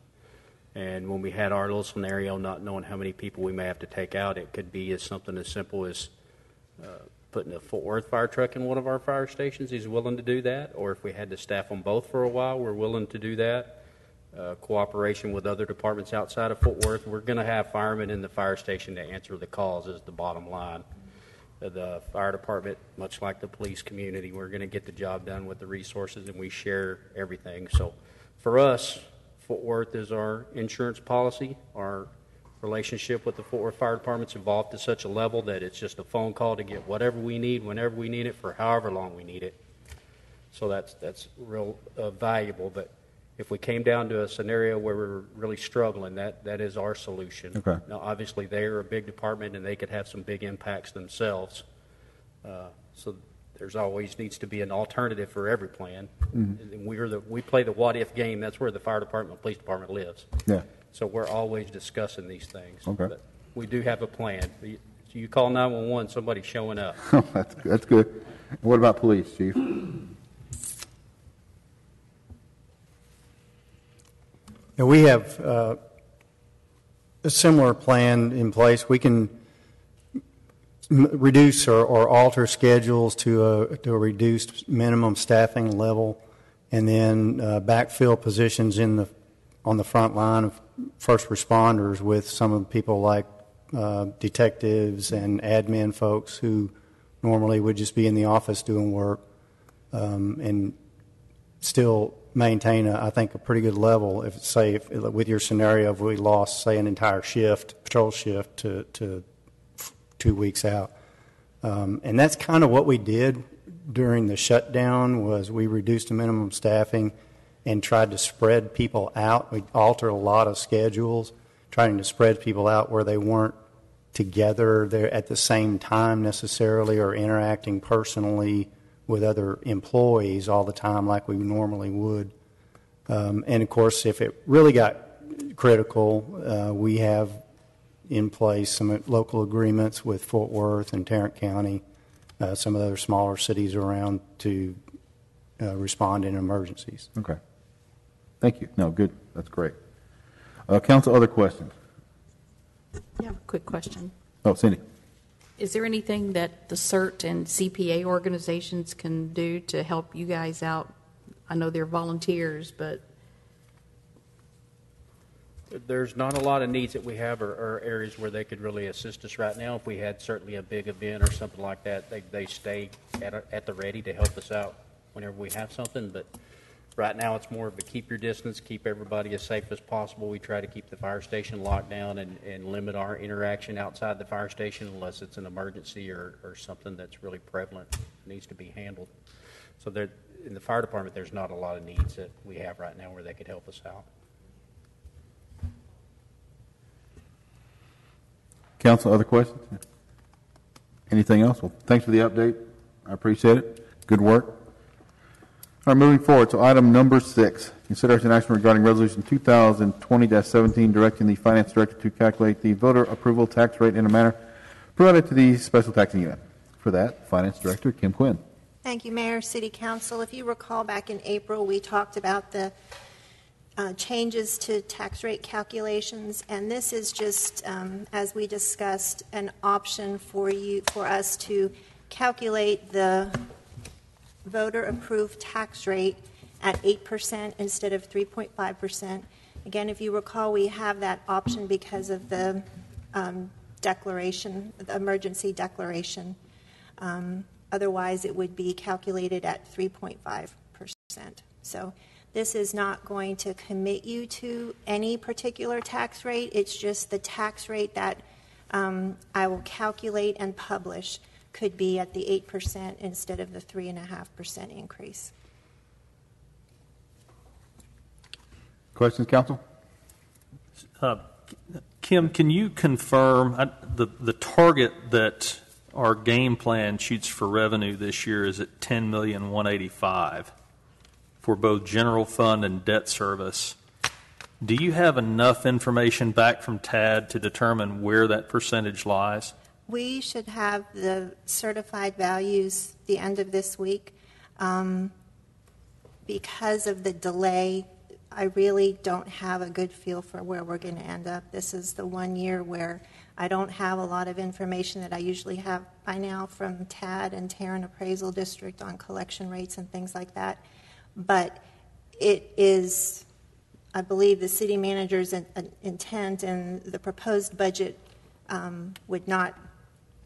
And when we had our little scenario, not knowing how many people we may have to take out, it could be something as simple as putting a Fort Worth fire truck in one of our fire stations. He's willing to do that. Or if we had to staff them both for a while, we're willing to do that. Cooperation with other departments outside of Fort Worth. We're going to have firemen in the fire station to answer the calls is the bottom line. The fire department, much like the police community, we're going to get the job done with the resources, and we share everything. So for us, Fort Worth is our insurance policy. Our relationship with the Fort Worth Fire Department's evolved to such a level that it's just a phone call to get whatever we need, whenever we need it, for however long we need it. So that's real valuable. But if we came down to a scenario where we're really struggling, that is our solution. Okay. Now, obviously, they're a big department, and they could have some big impacts themselves. So there's always needs to be an alternative for every plan. Mm-hmm. And we play the what-if game. That's where the fire department, police department lives. Yeah. So we're always discussing these things. Okay. But we do have a plan. You call 911, somebody's showing up. That's good. What about police, Chief? Now, we have a similar plan in place. We can reduce or alter schedules to a reduced minimum staffing level, and then backfill positions on the front line of first responders with some of the people like detectives and admin folks who normally would just be in the office doing work, and still maintain, I think, a pretty good level. If with your scenario, if we lost, say, an entire patrol shift to 2 weeks out. And that's kind of what we did during the shutdown, was we reduced the minimum staffing and tried to spread people out. We altered a lot of schedules, trying to spread people out where they weren't together there at the same time necessarily, or interacting personally with other employees all the time like we normally would. And of course, if it really got critical, we have in place some local agreements with Fort Worth and Tarrant County, some of the other smaller cities around, to respond in emergencies. Okay. Thank you. No, good. That's great. Council, other questions? Yeah, quick question. Oh, Cindy. Is there anything that the CERT and CPA organizations can do to help you guys out? I know they're volunteers, but... There's not a lot of needs that we have or areas where they could really assist us right now. If we had certainly a big event or something like that, they stay at the ready to help us out whenever we have something. But right now it's more of a keep your distance, keep everybody as safe as possible. We try to keep the fire station locked down and limit our interaction outside the fire station unless it's an emergency or something that's really prevalent, needs to be handled. So there, in the fire department, there's not a lot of needs that we have right now where they could help us out. Council, other questions? Anything else? Well, thanks for the update. I appreciate it. Good work. All right, moving forward to item number 6. Consideration action regarding Resolution 2020-17, directing the Finance Director to calculate the voter approval tax rate in a manner provided to the Special Taxing Unit. For that, Finance Director Kim Quinn. Thank you, Mayor, City Council. If you recall, back in April, we talked about the changes to tax rate calculations, and this is just, as we discussed, an option for us to calculate the voter-approved tax rate at 8% instead of 3.5%. Again, if you recall, we have that option because of the declaration, the emergency declaration. Otherwise, it would be calculated at 3.5%. So this is not going to commit you to any particular tax rate. It's just the tax rate that I will calculate and publish could be at the 8% instead of the 3.5% increase. Questions, council? Kim, can you confirm the target that our game plan shoots for revenue this year is at $10,185,000 for both general fund and debt service? Do you have enough information back from TAD to determine where that percentage lies? We should have the certified values the end of this week. Because of the delay, I really don't have a good feel for where we're going to end up. This is the one year where I don't have a lot of information that I usually have by now from TAD and Tarrant Appraisal District on collection rates and things like that. But it is, I believe, the city manager's intent, and the proposed budget would not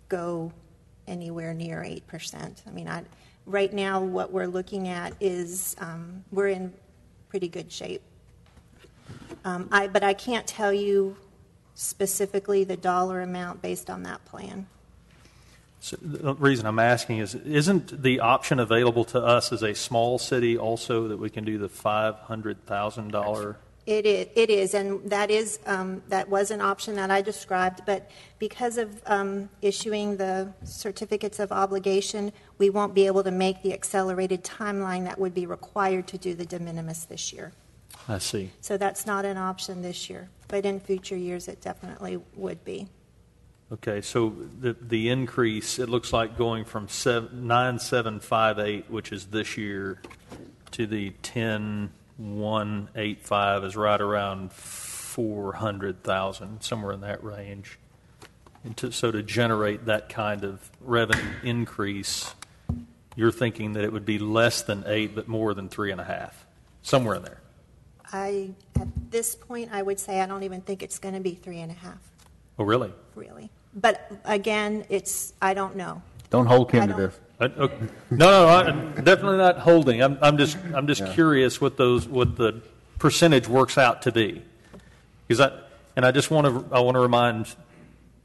go anywhere near 8%. I mean, right now what we're looking at is we're in pretty good shape. But I can't tell you specifically the dollar amount based on that plan. So the reason I'm asking is, isn't the option available to us as a small city also that we can do the $500,000? It is, and that was an option that I described, but because of issuing the certificates of obligation, we won't be able to make the accelerated timeline that would be required to do the de minimis this year. I see. So that's not an option this year, but in future years it definitely would be. Okay, so the increase, it looks like going from 9,758, which is this year, to the 10,185 is right around 400,000, somewhere in that range. And so to generate that kind of revenue increase, you're thinking that it would be less than 8, but more than 3.5, somewhere in there. At this point, I would say I don't even think it's going to be 3.5. Oh, really? Really. But again, I don't know. Don't hold Kim to this. No, I'm definitely not holding. I'm just curious what the percentage works out to be, because I want to remind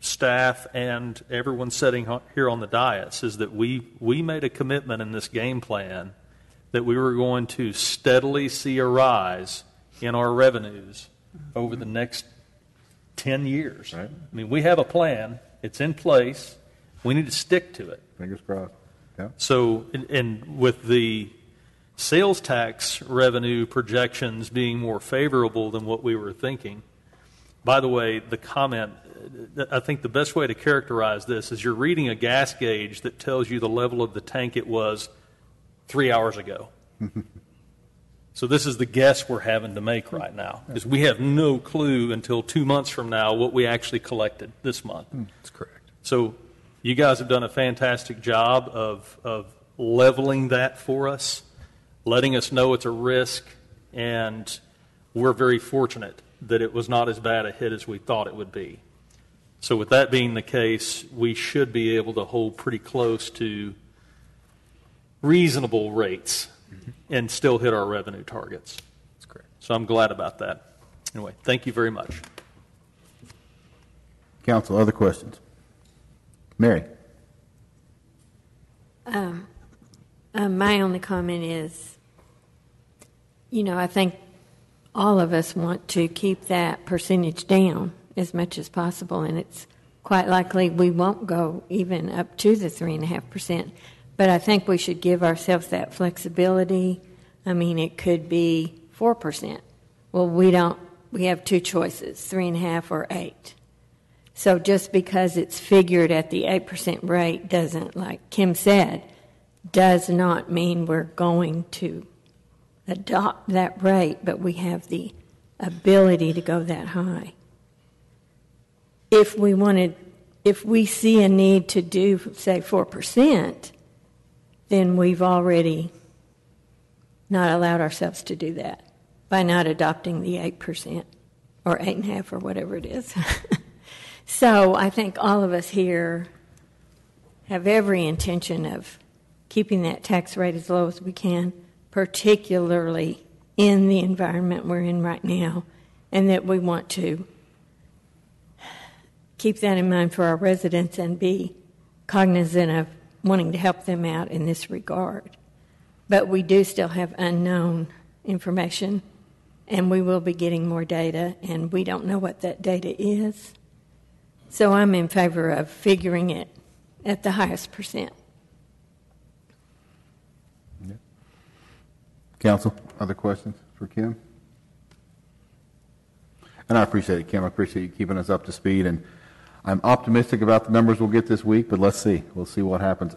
staff and everyone sitting here on the dais is that we made a commitment in this game plan that we were going to steadily see a rise in our revenues over the next 10 years. Right. I mean, we have a plan. It's in place. We need to stick to it. Fingers crossed. Yeah. So, and with the sales tax revenue projections being more favorable than what we were thinking, by the way, the comment, I think the best way to characterize this is you're reading a gas gauge that tells you the level of the tank it was 3 hours ago. So this is the guess we're having to make right now, because we have no clue until 2 months from now what we actually collected this month. That's correct. So you guys have done a fantastic job of leveling that for us, letting us know it's a risk, and we're very fortunate that it was not as bad a hit as we thought it would be. So with that being the case, we should be able to hold pretty close to reasonable rates and still hit our revenue targets. That's correct. So I'm glad about that. Anyway, thank you very much. Council, other questions? Mary? My only comment is, I think all of us want to keep that percentage down as much as possible, and it's quite likely we won't go even up to the 3.5%. But I think we should give ourselves that flexibility. I mean, it could be 4%. Well, we have two choices, 3.5 or 8. So just because it's figured at the 8% rate doesn't, like Kim said, does not mean we're going to adopt that rate, but we have the ability to go that high. If we see a need to do, say, 4%, then we've already not allowed ourselves to do that by not adopting the 8% or 8.5% or whatever it is. So I think all of us here have every intention of keeping that tax rate as low as we can, particularly in the environment we're in right now, and that we want to keep that in mind for our residents and be cognizant of wanting to help them out in this regard. But we do still have unknown information, and we will be getting more data, and we don't know what that data is. So I'm in favor of figuring it at the highest percent. Council, other questions for Kim? And I appreciate it, Kim. I appreciate you keeping us up to speed. And I'm optimistic about the numbers we'll get this week, but let's see. We'll see what happens.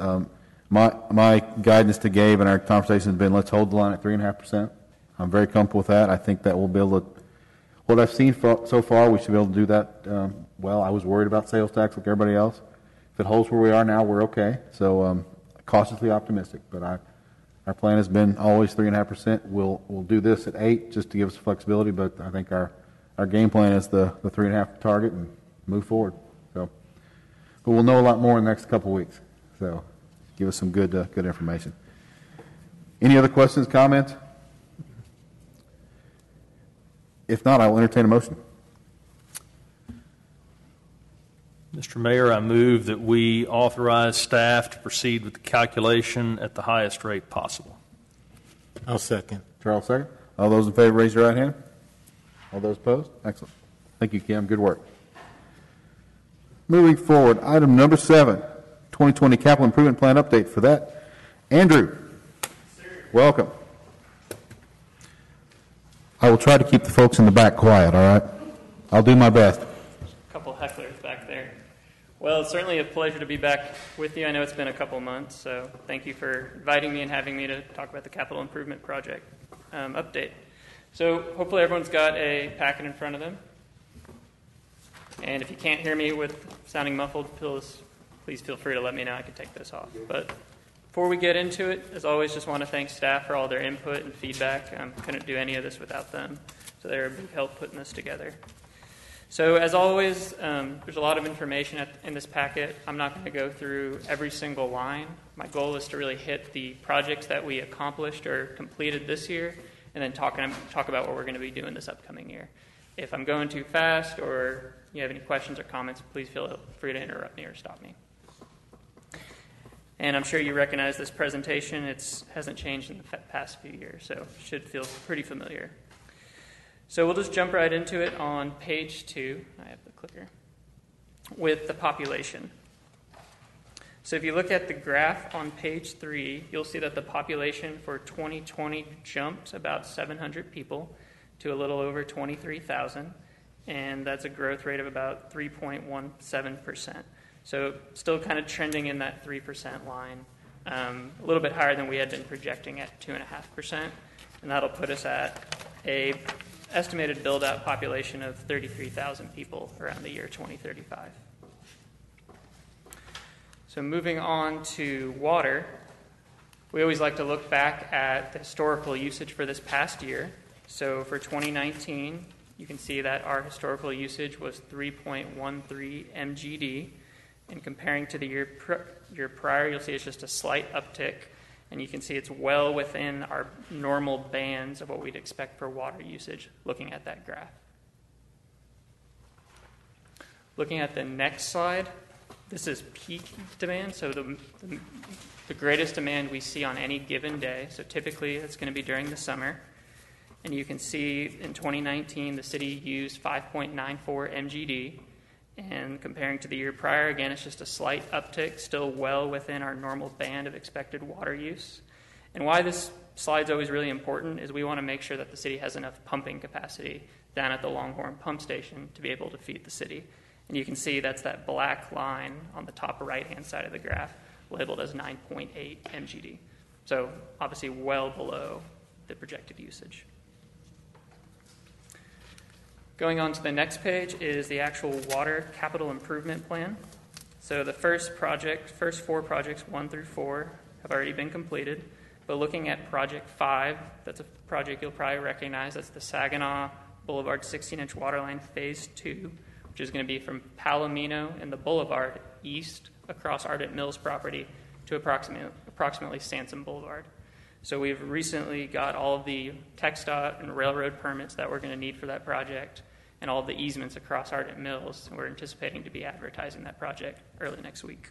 My guidance to Gabe and our conversation has been, let's hold the line at 3.5%. I'm very comfortable with that. I think that we'll be able to, what I've seen so far, we should be able to do that well. I was worried about sales tax like everybody else. If it holds where we are now, we're okay. So cautiously optimistic, but our plan has been always 3.5%. We'll do this at 8 just to give us flexibility, but I think our game plan is the 3.5 target and move forward. So, but we'll know a lot more in the next couple of weeks. So give us some good information. Any other questions, comments? If not, I will entertain a motion. Mr. Mayor, I move that we authorize staff to proceed with the calculation at the highest rate possible. I'll second. Charles, second. All those in favor, raise your right hand. All those opposed? Excellent. Thank you, Kim. Good work. Moving forward, item number 7, 2020 Capital Improvement Plan update. For that, Andrew, welcome. I will try to keep the folks in the back quiet, all right? I'll do my best. A couple hecklers back there. Well, it's certainly a pleasure to be back with you. I know it's been a couple months, so thank you for inviting me and having me to talk about the capital improvement project update. So hopefully everyone's got a packet in front of them. And if you can't hear me with sounding muffled, please feel free to let me know. I can take this off. But before we get into it, as always, just want to thank staff for all their input and feedback. Couldn't do any of this without them. So they're a big help putting this together. So as always, there's a lot of information in this packet. I'm not going to go through every single line. My goal is to really hit the projects that we accomplished or completed this year, and then talk about what we're going to be doing this upcoming year. If I'm going too fast or you have any questions or comments, please feel free to interrupt me or stop me. And I'm sure you recognize this presentation. It hasn't changed in the past few years, so it should feel pretty familiar. So we'll just jump right into it on page 2. I have the clicker. With the population. So if you look at the graph on page 3, you'll see that the population for 2020 jumped about 700 people to a little over 23,000, and that's a growth rate of about 3.17%. So still kind of trending in that 3% line, a little bit higher than we had been projecting at 2.5%, and that'll put us at a estimated build-out population of 33,000 people around the year 2035. So moving on to water, we always like to look back at the historical usage for this past year. So for 2019, you can see that our historical usage was 3.13 MGD. And comparing to the year prior, you'll see it's just a slight uptick. And you can see it's well within our normal bands of what we'd expect for water usage, looking at that graph. Looking at the next slide, this is peak demand, so the greatest demand we see on any given day. So typically it's going to be during the summer. And you can see in 2019, the city used 5.94 MGD. And comparing to the year prior, again, it's just a slight uptick, still well within our normal band of expected water use. And why this slide's always really important is we want to make sure that the city has enough pumping capacity down at the Longhorn pump station to be able to feed the city. And you can see that's that black line on the top right-hand side of the graph labeled as 9.8 MGD. So obviously well below the projected usage. Going on to the next page is the actual water capital improvement plan. So the first 4 projects, 1 through 4, have already been completed. But looking at project 5, that's a project you'll probably recognize. That's the Saginaw Boulevard 16-inch water line phase 2, which is going to be from Palomino and the Boulevard east across Ardent Mills property to approximately Sansom Boulevard. So we've recently got all of the TxDOT and railroad permits that we're going to need for that project and all of the easements across Ardent Mills. We're anticipating to be advertising that project early next week.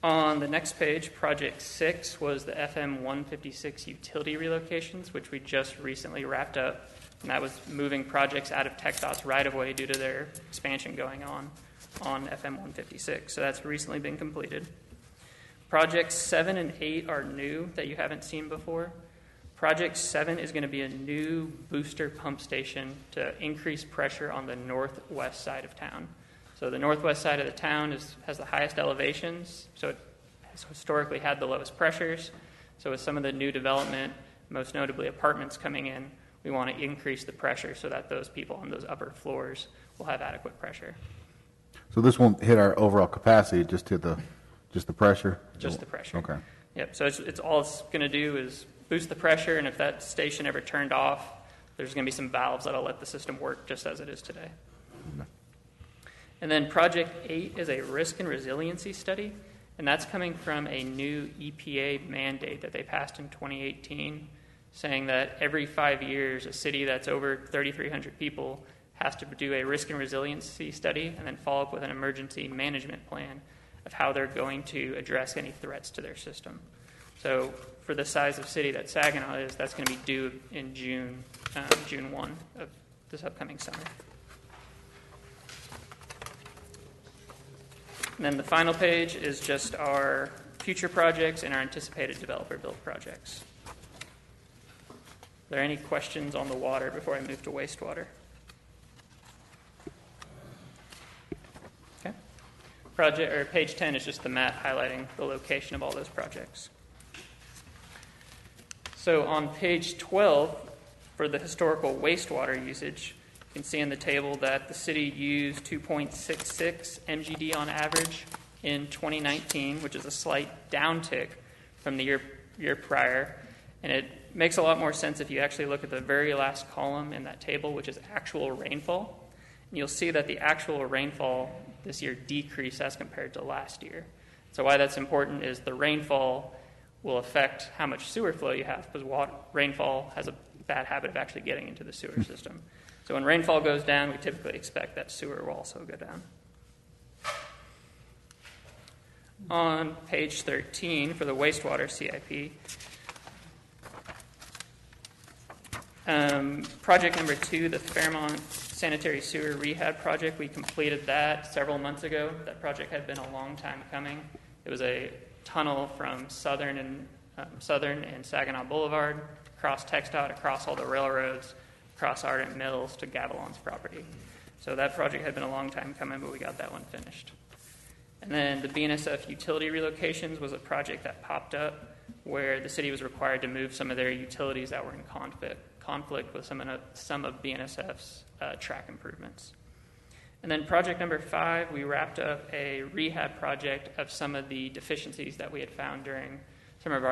On the next page, Project 6 was the FM 156 utility relocations, which we just recently wrapped up. And that was moving projects out of TxDOT's right-of-way due to their expansion going on FM 156. So that's recently been completed. Projects 7 and 8 are new that you haven't seen before. Project 7 is going to be a new booster pump station to increase pressure on the northwest side of town. So the northwest side of the town has the highest elevations, so it has historically had the lowest pressures. So with some of the new development, most notably apartments coming in, we want to increase the pressure so that those people on those upper floors will have adequate pressure. So this won't hit our overall capacity, just hit the pressure? Just the pressure. Okay. Yep, so it's all it's going to do is boost the pressure, and if that station ever turned off, there's going to be some valves that'll let the system work just as it is today. Okay. And then Project 8 is a risk and resiliency study, and that's coming from a new EPA mandate that they passed in 2018, saying that every 5 years, a city that's over 3,300 people has to do a risk and resiliency study and then follow up with an emergency management plan of how they're going to address any threats to their system. So for the size of city that Saginaw is, that's going to be due in June 1 of this upcoming summer. And then the final page is just our future projects and our anticipated developer-built projects. Are there any questions on the water before I move to wastewater? Okay. Page 10 is just the map highlighting the location of all those projects. So on page 12, for the historical wastewater usage, you can see in the table that the city used 2.66 MGD on average in 2019, which is a slight downtick from the year prior. And it makes a lot more sense if you actually look at the very last column in that table, which is actual rainfall. And you'll see that the actual rainfall this year decreased as compared to last year. So why that's important is the rainfall will affect how much sewer flow you have, because rainfall has a bad habit of actually getting into the sewer system. So when rainfall goes down, we typically expect that sewer will also go down. On page 13 for the wastewater CIP, project number 2, the Fairmont Sanitary Sewer Rehab Project, we completed that several months ago. That project had been a long time coming. It was a tunnel from Southern and Saginaw Boulevard, across TxDOT, across all the railroads, across Ardent Mills to Gavilon's property. So that project had been a long time coming, but we got that one finished. And then the BNSF utility relocations was a project that popped up where the city was required to move some of their utilities that were in conflict with some of BNSF's track improvements. And then project number 5, we wrapped up a rehab project of some of the deficiencies that we had found during some of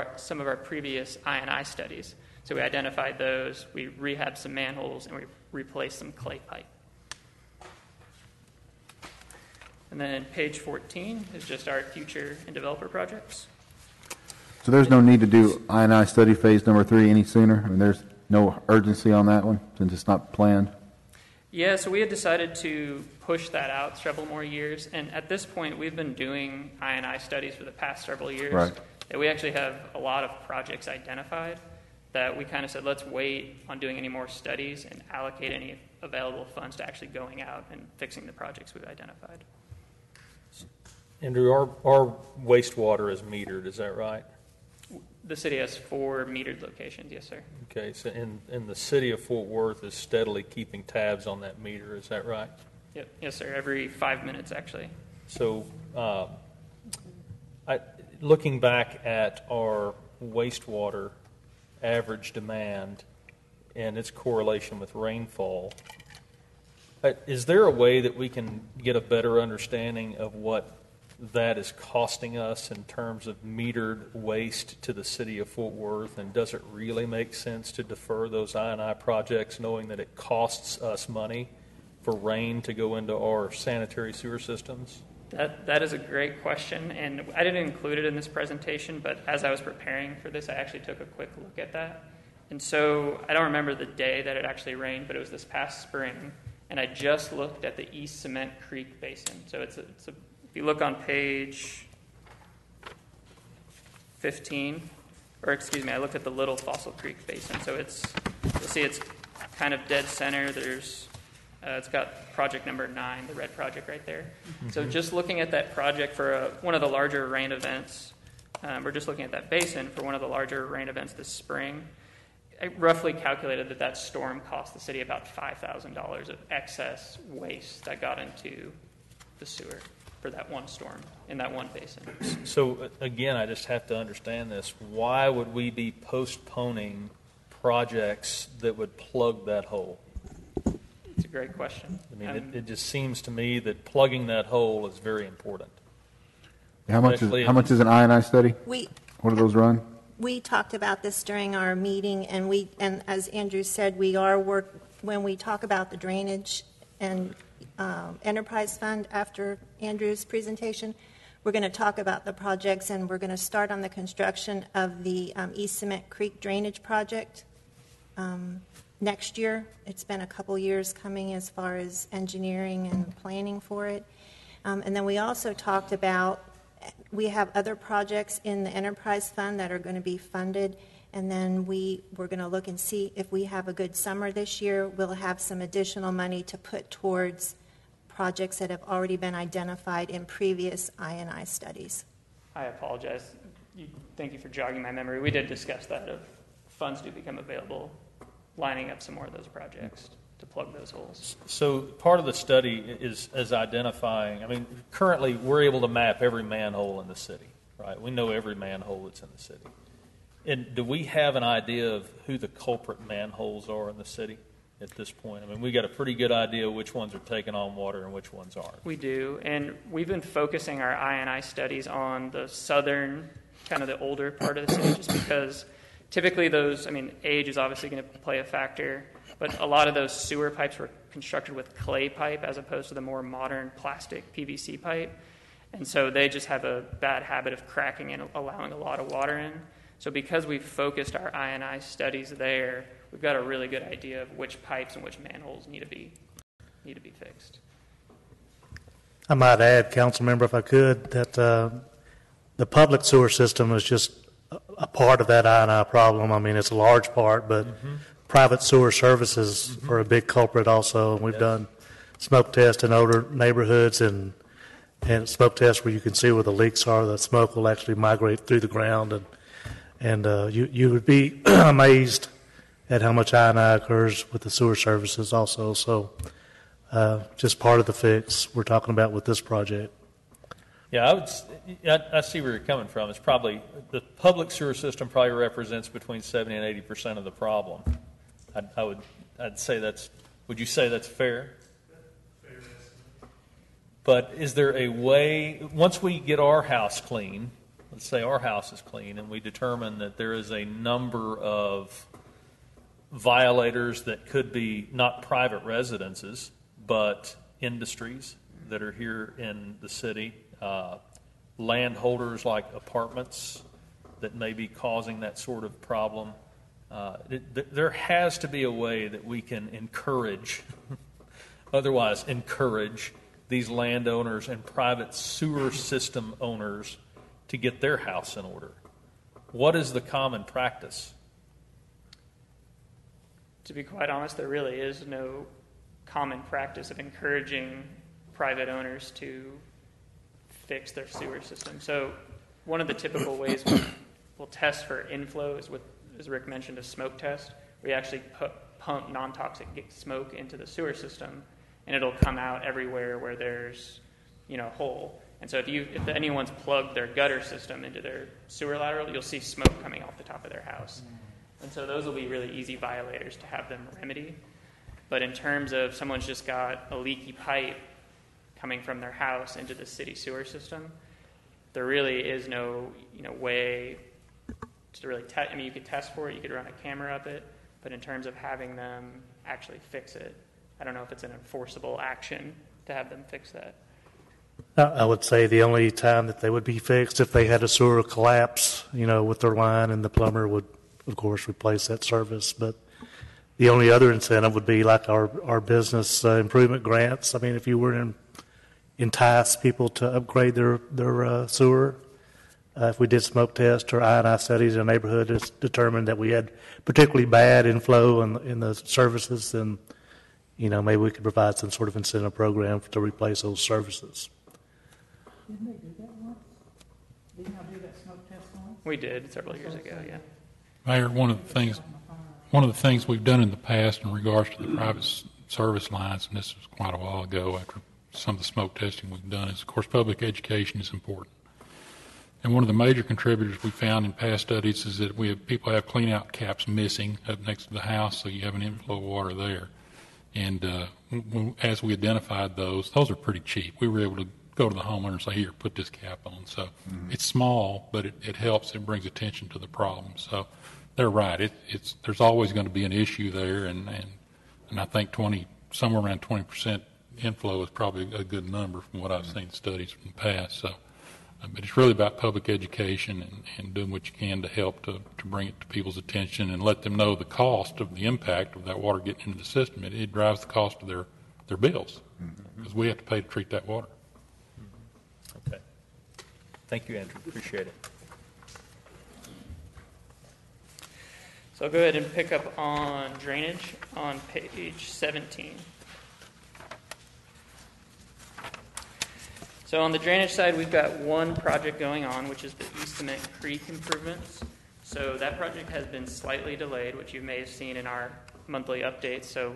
our previous I&I studies. So we identified those, we rehabbed some manholes, and we replaced some clay pipe. And then page 14 is just our future and developer projects. So there's no need to do I&I study phase number 3 any sooner? I mean, there's no urgency on that one since it's not planned? Yeah, so we had decided to push that out several more years. And at this point, we've been doing I&I studies for the past several years. Right. And we actually have a lot of projects identified that we kind of said, let's wait on doing any more studies and allocate any available funds to actually going out and fixing the projects we've identified. Andrew, our wastewater is metered, is that right? The city has 4 metered locations, yes, sir. Okay, so in the city of Fort Worth is steadily keeping tabs on that meter, is that right? Yep, yes, sir, every 5 minutes, actually. So looking back at our wastewater average demand and its correlation with rainfall, is there a way that we can get a better understanding of what that is costing us in terms of metered waste to the city of Fort Worth, and does it really make sense to defer those I&I projects knowing that it costs us money for rain to go into our sanitary sewer systems? That is a great question, and I didn't include it in this presentation, but as I was preparing for this, I actually took a quick look at that. And so I don't remember the day that it actually rained, but it was this past spring, and I just looked at the East Cement Creek Basin. So if you look on page 15, or excuse me, I looked at the Little Fossil Creek Basin. So you'll see it's kind of dead center. It's got project number 9, the red project right there. Mm-hmm. So just looking at that project for one of the larger rain events, we're just looking at that basin for one of the larger rain events this spring. I roughly calculated that storm cost the city about $5,000 of excess waste that got into the sewer for that one storm in that one basin. So again, I just have to understand this. Why would we be postponing projects that would plug that hole? It's a great question. I mean, it just seems to me that plugging that hole is very important. How much is an I&I study? What do those run? We talked about this during our meeting, and as Andrew said, when we talk about the drainage and enterprise fund after Andrew's presentation, we're going to talk about the projects, and we're going to start on the construction of the East Cement Creek drainage project next year. It's been a couple years coming as far as engineering and planning for it. And then we also talked about we have other projects in the enterprise fund that are going to be funded, and then we're going to look and see if we have a good summer this year. We'll have some additional money to put towards projects that have already been identified in previous I&I studies. I apologize. Thank you for jogging my memory. We did discuss that if funds do become available, lining up some more of those projects to plug those holes. So part of the study is identifying, I mean, currently we're able to map every manhole in the city, right? We know every manhole that's in the city. And do we have an idea of who the culprit manholes are in the city at this point? I mean, we got a pretty good idea which ones are taking on water and which ones aren't. We do, and we've been focusing our I&I studies on the southern, kind of the older part of the city, just because typically age is obviously going to play a factor, but a lot of those sewer pipes were constructed with clay pipe as opposed to the more modern plastic PVC pipe. And so they just have a bad habit of cracking and allowing a lot of water in. So because we've focused our I&I studies there, we've got a really good idea of which pipes and which manholes need to be fixed. I might add, council member, if I could, that the public sewer system is just a part of that I&I problem. I mean, it's a large part, but private sewer services are a big culprit also. And we've done smoke tests in older neighborhoods and smoke tests where you can see where the leaks are. The smoke will actually migrate through the ground, and you would be amazed at how much I&I occurs with the sewer services also. So just part of the fix we're talking about with this project. Yeah, I see where you're coming from. It's probably the public sewer system probably represents between 70 and 80% of the problem. I'd say that's. Would you say that's fair? Fair. But is there a way, once we get our house clean, let's say our house is clean, and we determine that there is a number of violators that could be not private residences, but industries that are here in the city, landholders like apartments that may be causing that sort of problem. There has to be a way that we can encourage these landowners and private sewer system owners to get their house in order. What is the common practice? To be quite honest, there really is no common practice of encouraging private owners to fix their sewer system. So one of the typical ways we'll test for inflow is with, as Rick mentioned, a smoke test. We actually pump non-toxic smoke into the sewer system, and it'll come out everywhere where there's, a hole. And so if anyone's plugged their gutter system into their sewer lateral, you'll see smoke coming off the top of their house. And so those will be really easy violators to have them remedy. But in terms of someone's just got a leaky pipe coming from their house into the city sewer system, there really is no, way to really test. You could test for it, you could run a camera up it, but in terms of having them actually fix it, I don't know if it's an enforceable action to have them fix that. I would say the only time that they would be fixed if they had a sewer collapse, with their line, and the plumber would, of course, replace that service. But the only other incentive would be like our business improvement grants. I mean, if you were to entice people to upgrade their sewer, if we did smoke tests or I&I studies in a neighborhood that's determined that we had particularly bad inflow in the services, then maybe we could provide some sort of incentive program to replace those services. Didn't they do that once? Didn't y'all do that smoke test once? We did several years ago, yeah. Mayor, one of the things we've done in the past in regards to the private service lines, and this was quite a while ago after some of the smoke testing we've done, is, of course, public education is important. And one of the major contributors we found in past studies is that people have clean-out caps missing up next to the house, so you have an inflow of water there. And as we identified those are pretty cheap. We were able to go to the homeowner and say, here, put this cap on. So it's small, but it helps. It brings attention to the problem. So they're right. There's always going to be an issue there, and I think somewhere around 20% inflow is probably a good number from what I've seen in studies from the past. So, but it's really about public education and doing what you can to help to bring it to people's attention and let them know the cost of the impact of that water getting into the system. It drives the cost of their bills because we have to pay to treat that water. Okay. Thank you, Andrew. Appreciate it. So I'll go ahead and pick up on drainage on page 17. So on the drainage side, we've got one project going on, which is the East Cement Creek improvements. So that project has been slightly delayed, which you may have seen in our monthly updates. So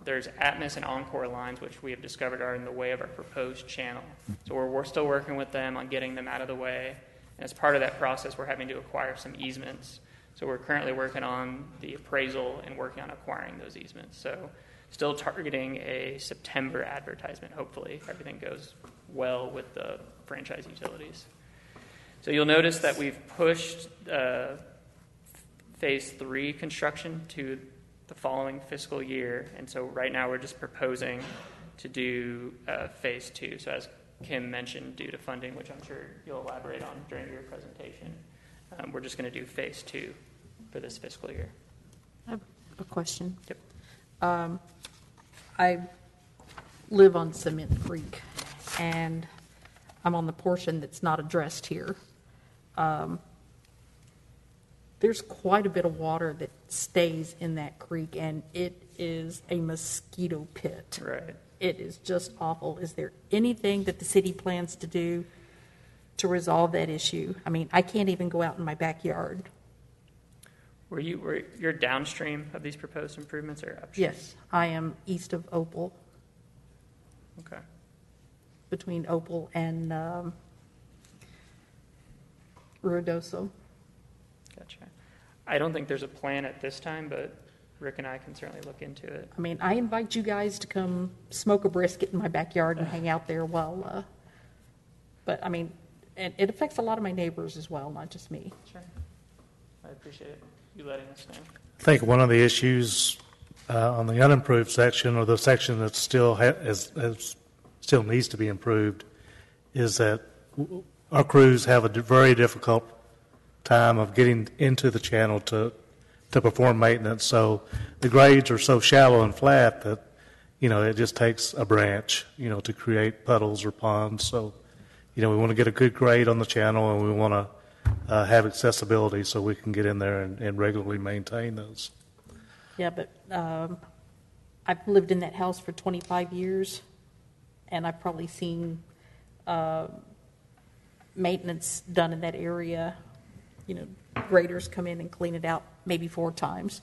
there's Atmos and Encore lines, which we have discovered are in the way of our proposed channel. So we're still working with them on getting them out of the way. And as part of that process, we're having to acquire some easements. So we're currently working on the appraisal and working on acquiring those easements. So still targeting a September advertisement, hopefully, if everything goes well with the franchise utilities. So you'll notice that we've pushed Phase 3 construction to the following fiscal year. And so right now we're just proposing to do Phase 2. So as Kim mentioned, due to funding, which I'm sure you'll elaborate on during your presentation, we're just going to do Phase 2 for this fiscal year. I have a question. Yep. I live on Cement Creek, and I'm on the portion that's not addressed here. There's quite a bit of water that stays in that creek, and it is a mosquito pit. Right. It is just awful. Is there anything that the city plans to do to resolve that issue? I mean, I can't even go out in my backyard. You're downstream of these proposed improvements or upstream? Yes, I am east of Opal. Okay. Between Opal and Ruidoso. Gotcha. I don't think there's a plan at this time, but Rick and I can certainly look into it. I mean, I invite you guys to come smoke a brisket in my backyard and hang out there while, but I mean, and it affects a lot of my neighbors as well, not just me. Sure. I appreciate you letting us know. I think one of the issues on the unimproved section, or the section that still still needs to be improved, is that our crews have a very difficult time of getting into the channel to perform maintenance. So the grades are so shallow and flat that it just takes a branch to create puddles or ponds. So we want to get a good grade on the channel, and we want to have accessibility so we can get in there and regularly maintain those. Yeah, but I've lived in that house for 25 years, and I've probably seen maintenance done in that area. Graders come in and clean it out maybe 4 times.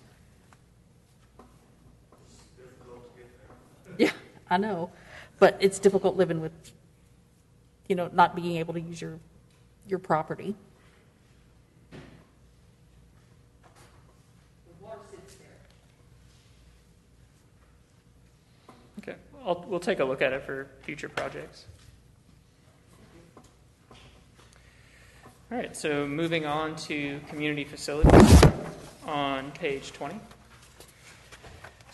Yeah, I know, but it's difficult living with, not being able to use your property. Okay, we'll take a look at it for future projects. All right, so moving on to community facilities on page 20.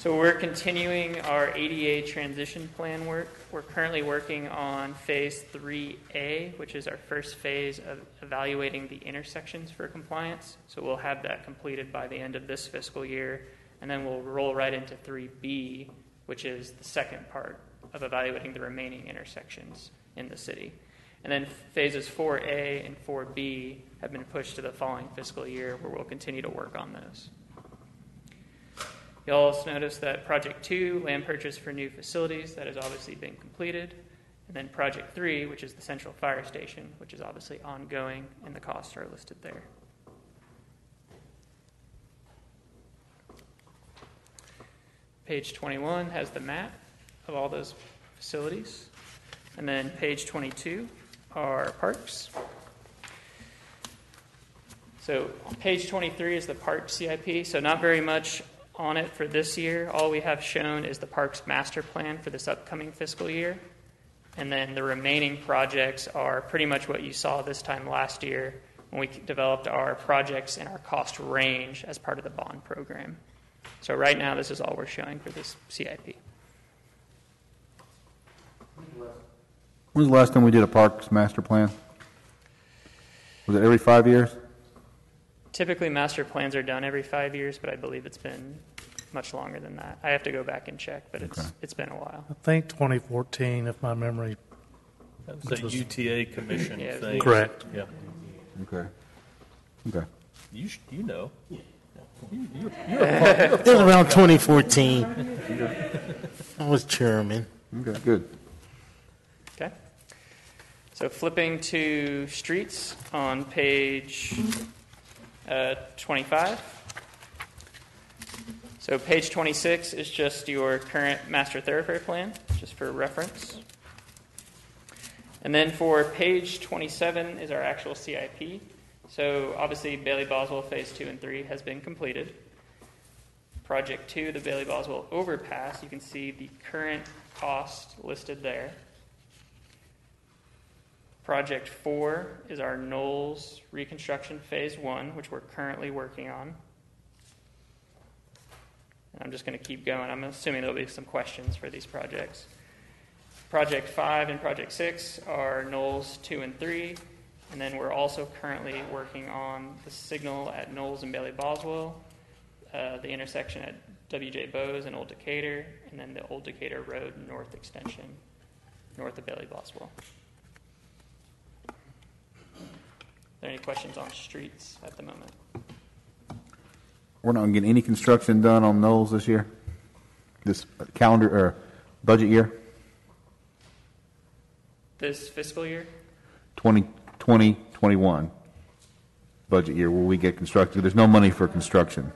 So we're continuing our ADA transition plan work. We're currently working on Phase 3A, which is our first phase of evaluating the intersections for compliance. So we'll have that completed by the end of this fiscal year, and then we'll roll right into 3B, which is the second part of evaluating the remaining intersections in the city. And then phases 4A and 4B have been pushed to the following fiscal year, where we'll continue to work on those. You'll also notice that Project 2, land purchase for new facilities, that has obviously been completed. And then Project 3, which is the central fire station, which is obviously ongoing, and the costs are listed there. Page 21 has the map of all those facilities. And then page 22 are parks. So page 23 is the park CIP, so not very much on it for this year. All we have shown is the parks master plan for this upcoming fiscal year. And then the remaining projects are pretty much what you saw this time last year when we developed our projects and our cost range as part of the bond program. So right now, this is all we're showing for this CIP. When was the last time we did a parks master plan? Was it every 5 years? Typically, master plans are done every 5 years, but I believe it's been much longer than that. I have to go back and check, but it's been a while. I think 2014, if my memory. That was a UTA commission thing. Correct. Yeah. Okay. Okay. You know. It was around 2014. I was chairman. Okay, good. Okay. So flipping to streets on page 25. So page 26 is just your current master thoroughfare plan, just for reference. And then for page 27 is our actual CIP. So obviously Bailey Boswell phase 2 and 3 has been completed. Project 2, the Bailey Boswell overpass, you can see the current cost listed there. Project 4 is our Knowles reconstruction phase 1, which we're currently working on. And I'm just going to keep going. I'm assuming there'll be some questions for these projects. Project 5 and Project 6 are Knowles 2 and 3. And then we're also currently working on the signal at Knowles and Bailey Boswell, the intersection at W.J. Bowes and Old Decatur, and then the Old Decatur Road North extension, north of Bailey Boswell. Are there any questions on streets at the moment? We're not going to get any construction done on Knowles this year? This calendar or budget year? This fiscal year? 2021 budget year, will we get constructed? There's no money for construction.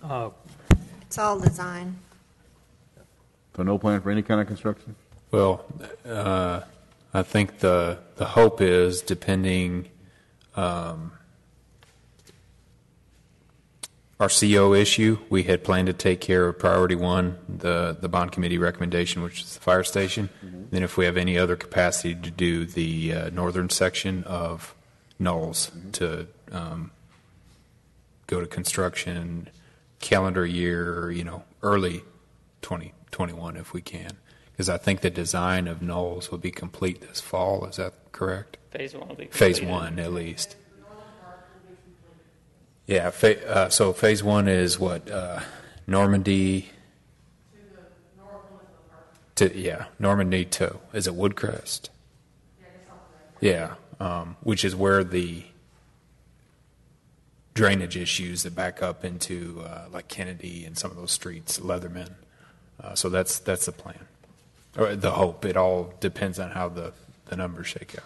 It's all design. So no plan for any kind of construction? Well, I think the hope is, depending our CO issue, we had planned to take care of priority one, the bond committee recommendation, which is the fire station. Mm-hmm. Then if we have any other capacity to do the northern section of Knowles, mm-hmm. to go to construction calendar year, early 2021 if we can. Because I think the design of Knowles will be complete this fall. Is that correct? Phase 1 will be completed. Phase 1 at least. Yeah, so phase 1 is what, Normandy to Normandy to, is it Woodcrest? Yeah, which is where the drainage issues that back up into like Kennedy and some of those streets, Leatherman. So that's the plan, or the hope. It all depends on how the numbers shake out.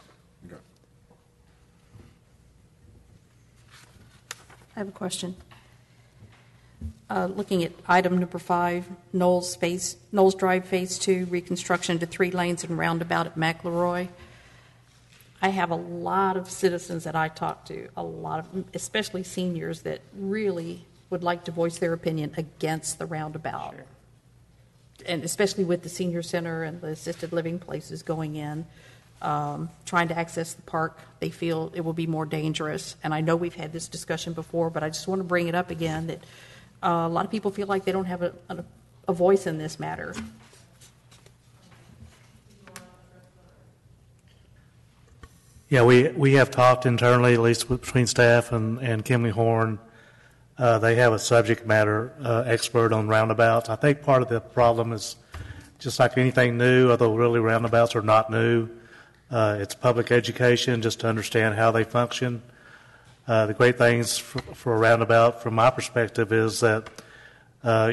I have a question. Looking at item number 5, Knowles Drive Phase 2, reconstruction to 3 lanes and roundabout at McElroy. I have a lot of citizens that I talk to, especially seniors, that really would like to voice their opinion against the roundabout. Sure. And especially with the senior center and the assisted living places going in. Trying to access the park, they feel it will be more dangerous. And I know we've had this discussion before, but I just want to bring it up again that A lot of people feel like they don't have a voice in this matter. Yeah, we have talked internally, at least between staff and Kimley Horn. They have a subject matter expert on roundabouts. I think part of the problem is just like anything new, although really roundabouts are not new, it's public education just to understand how they function. The great things for a roundabout, from my perspective, is that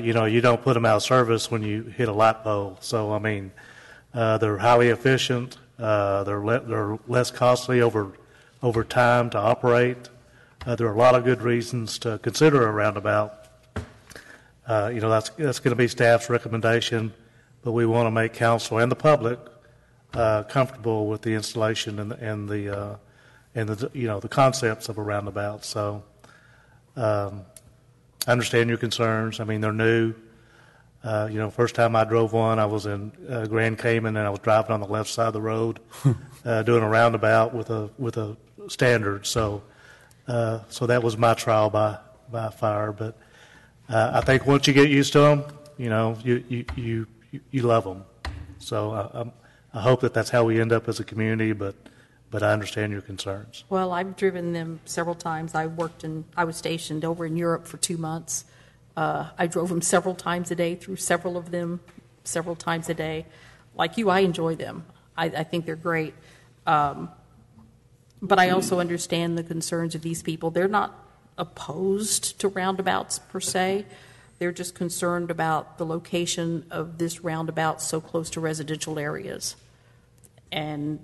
you don't put them out of service when you hit a light pole. So I mean, they're highly efficient. They're less costly over time to operate. There are a lot of good reasons to consider a roundabout. That's going to be staff's recommendation, but we want to make council and the public comfortable with the installation and the concepts of a roundabout. So I understand your concerns. I mean, they're new. First time I drove one, I was in Grand Cayman, and I was driving on the left side of the road, doing a roundabout with a standard. So that was my trial by fire. But I think once you get used to them, you love them. So I hope that's how we end up as a community. But I understand your concerns. Well, I've driven them several times. I was stationed over in Europe for 2 months. I drove them several times a day, through several of them several times a day. Like you, I enjoy them. I think they're great. But I also understand the concerns of these people. They're not opposed to roundabouts per se. They're just concerned about the location of this roundabout so close to residential areas. And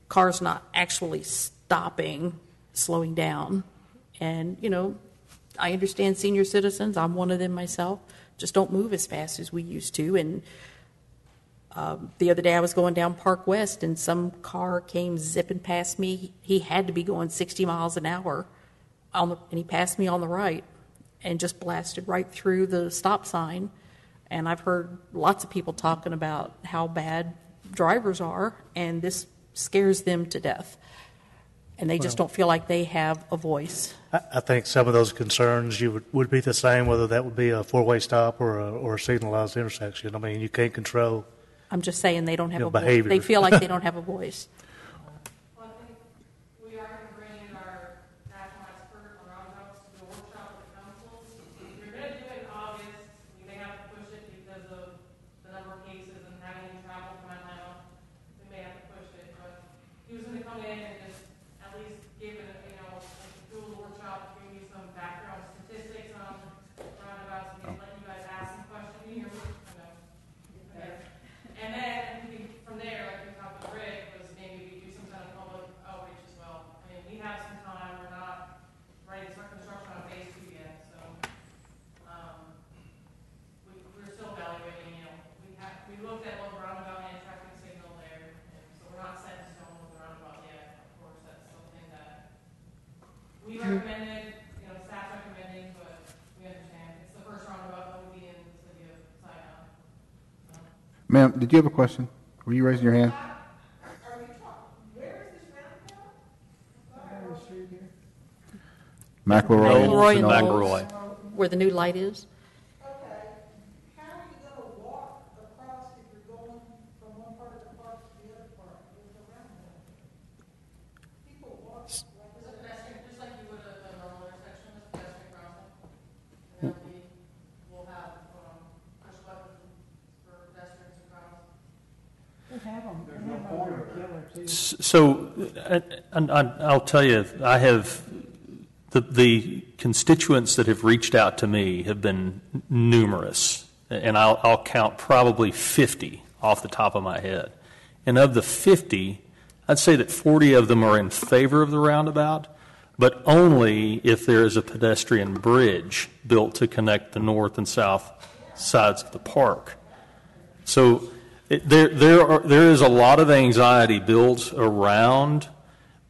cars not actually stopping, slowing down. And, I understand senior citizens. I'm one of them myself. Just don't move as fast as we used to. And the other day I was going down Park West, and some car came zipping past me. He had to be going 60 miles an hour, and he passed me on the right and just blasted right through the stop sign. And I've heard lots of people talking about how bad drivers are, and this scares them to death. And they just don't feel like they have a voice. I think some of those concerns would be the same, whether that would be a four-way stop or a signalized intersection. I mean, you can't control. I'm just saying they don't have a behavior. voice. They feel like they don't have a voice. Well, I think we are going to bring in our national expert on roundabouts to do a workshop with the council. We're going to do it in August. We may have to push it because of the number of cases and having to travel from Atlanta. We may have to push it, but he was going to come in and just at least give it, do a little workshop, give you some background statistics on roundabouts, and let you guys ask some questions. You hear me? Okay. And then from there, like we talked with Rick, was maybe we do some kind of public outreach as well. I mean, we have some time. We're not ready to start construction on phase 2 yet, so we're still evaluating. We looked at what roundabout and traffic signal there, and so we're not set in stone with the roundabout yet. Of course, that's something that we recommended. Staff recommending, but we understand it's the first roundabout that will be in the city of Zion. Ma'am, did you have a question? Were you raising your hand? McElroy. McElroy and McElroy. Where the new light is. So I'll tell you, I have the constituents that have reached out to me have been numerous, and I'll count probably 50 off the top of my head. And of the 50, I'd say that 40 of them are in favor of the roundabout, but only if there is a pedestrian bridge built to connect the north and south sides of the park. So there is a lot of anxiety built around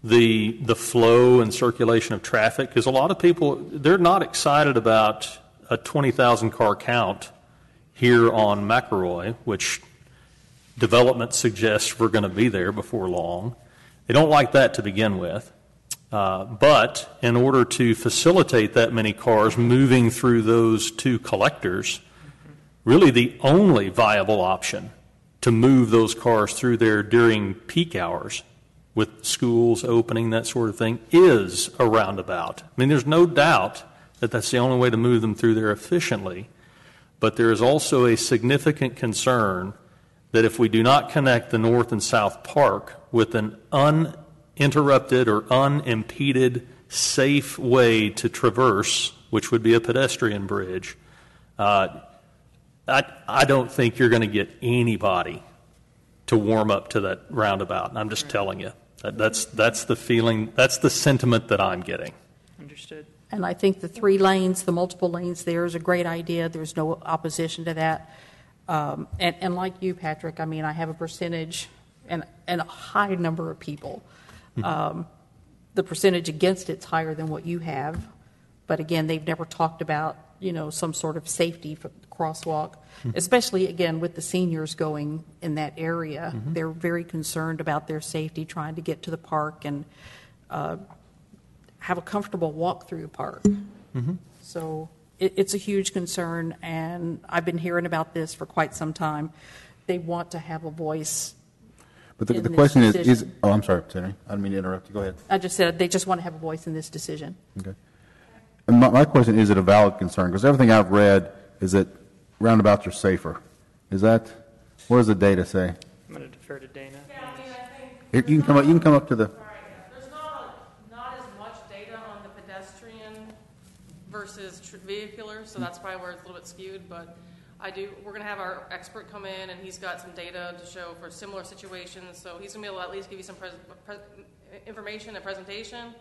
the flow and circulation of traffic, because a lot of people, they're not excited about a 20,000 car count here on McElroy, which development suggests we're going to be there before long. They don't like that to begin with. But in order to facilitate that many cars moving through those two collectors, really the only viable option to move those cars through there during peak hours, with schools opening, that sort of thing, is a roundabout. I mean, there's no doubt that that's the only way to move them through there efficiently, but there is also a significant concern that if we do not connect the North and South Park with an uninterrupted or unimpeded, safe way to traverse, which would be a pedestrian bridge, I don't think you're going to get anybody to warm up to that roundabout. I'm just telling you. That's the feeling, that's the sentiment that I'm getting. Understood. And I think the 3 lanes, the multiple lanes there is a great idea. There's no opposition to that. And like you, Patrick, I mean, I have a percentage and a high number of people. The percentage against it's higher than what you have. But again, they've never talked about, some sort of safety for the crosswalk, especially, again, with the seniors going in that area. They're very concerned about their safety, trying to get to the park and have a comfortable walk through the park. So it's a huge concern, and I've been hearing about this for quite some time. They want to have a voice. But the question is, oh, I'm sorry, Senator. I didn't mean to interrupt you. Go ahead. I just said they just want to have a voice in this decision. Okay. And my question, is it a valid concern? Because everything I've read is that roundabouts are safer. Is that, what does the data say? I'm going to defer to Dana. Yeah, I mean, I think Here, you can come up to the. there's not as much data on the pedestrian versus vehicular, so that's probably where it's a little bit skewed. But we're going to have our expert come in, and he's got some data to show for similar situations. So he's going to be able to at least give you some information and presentation,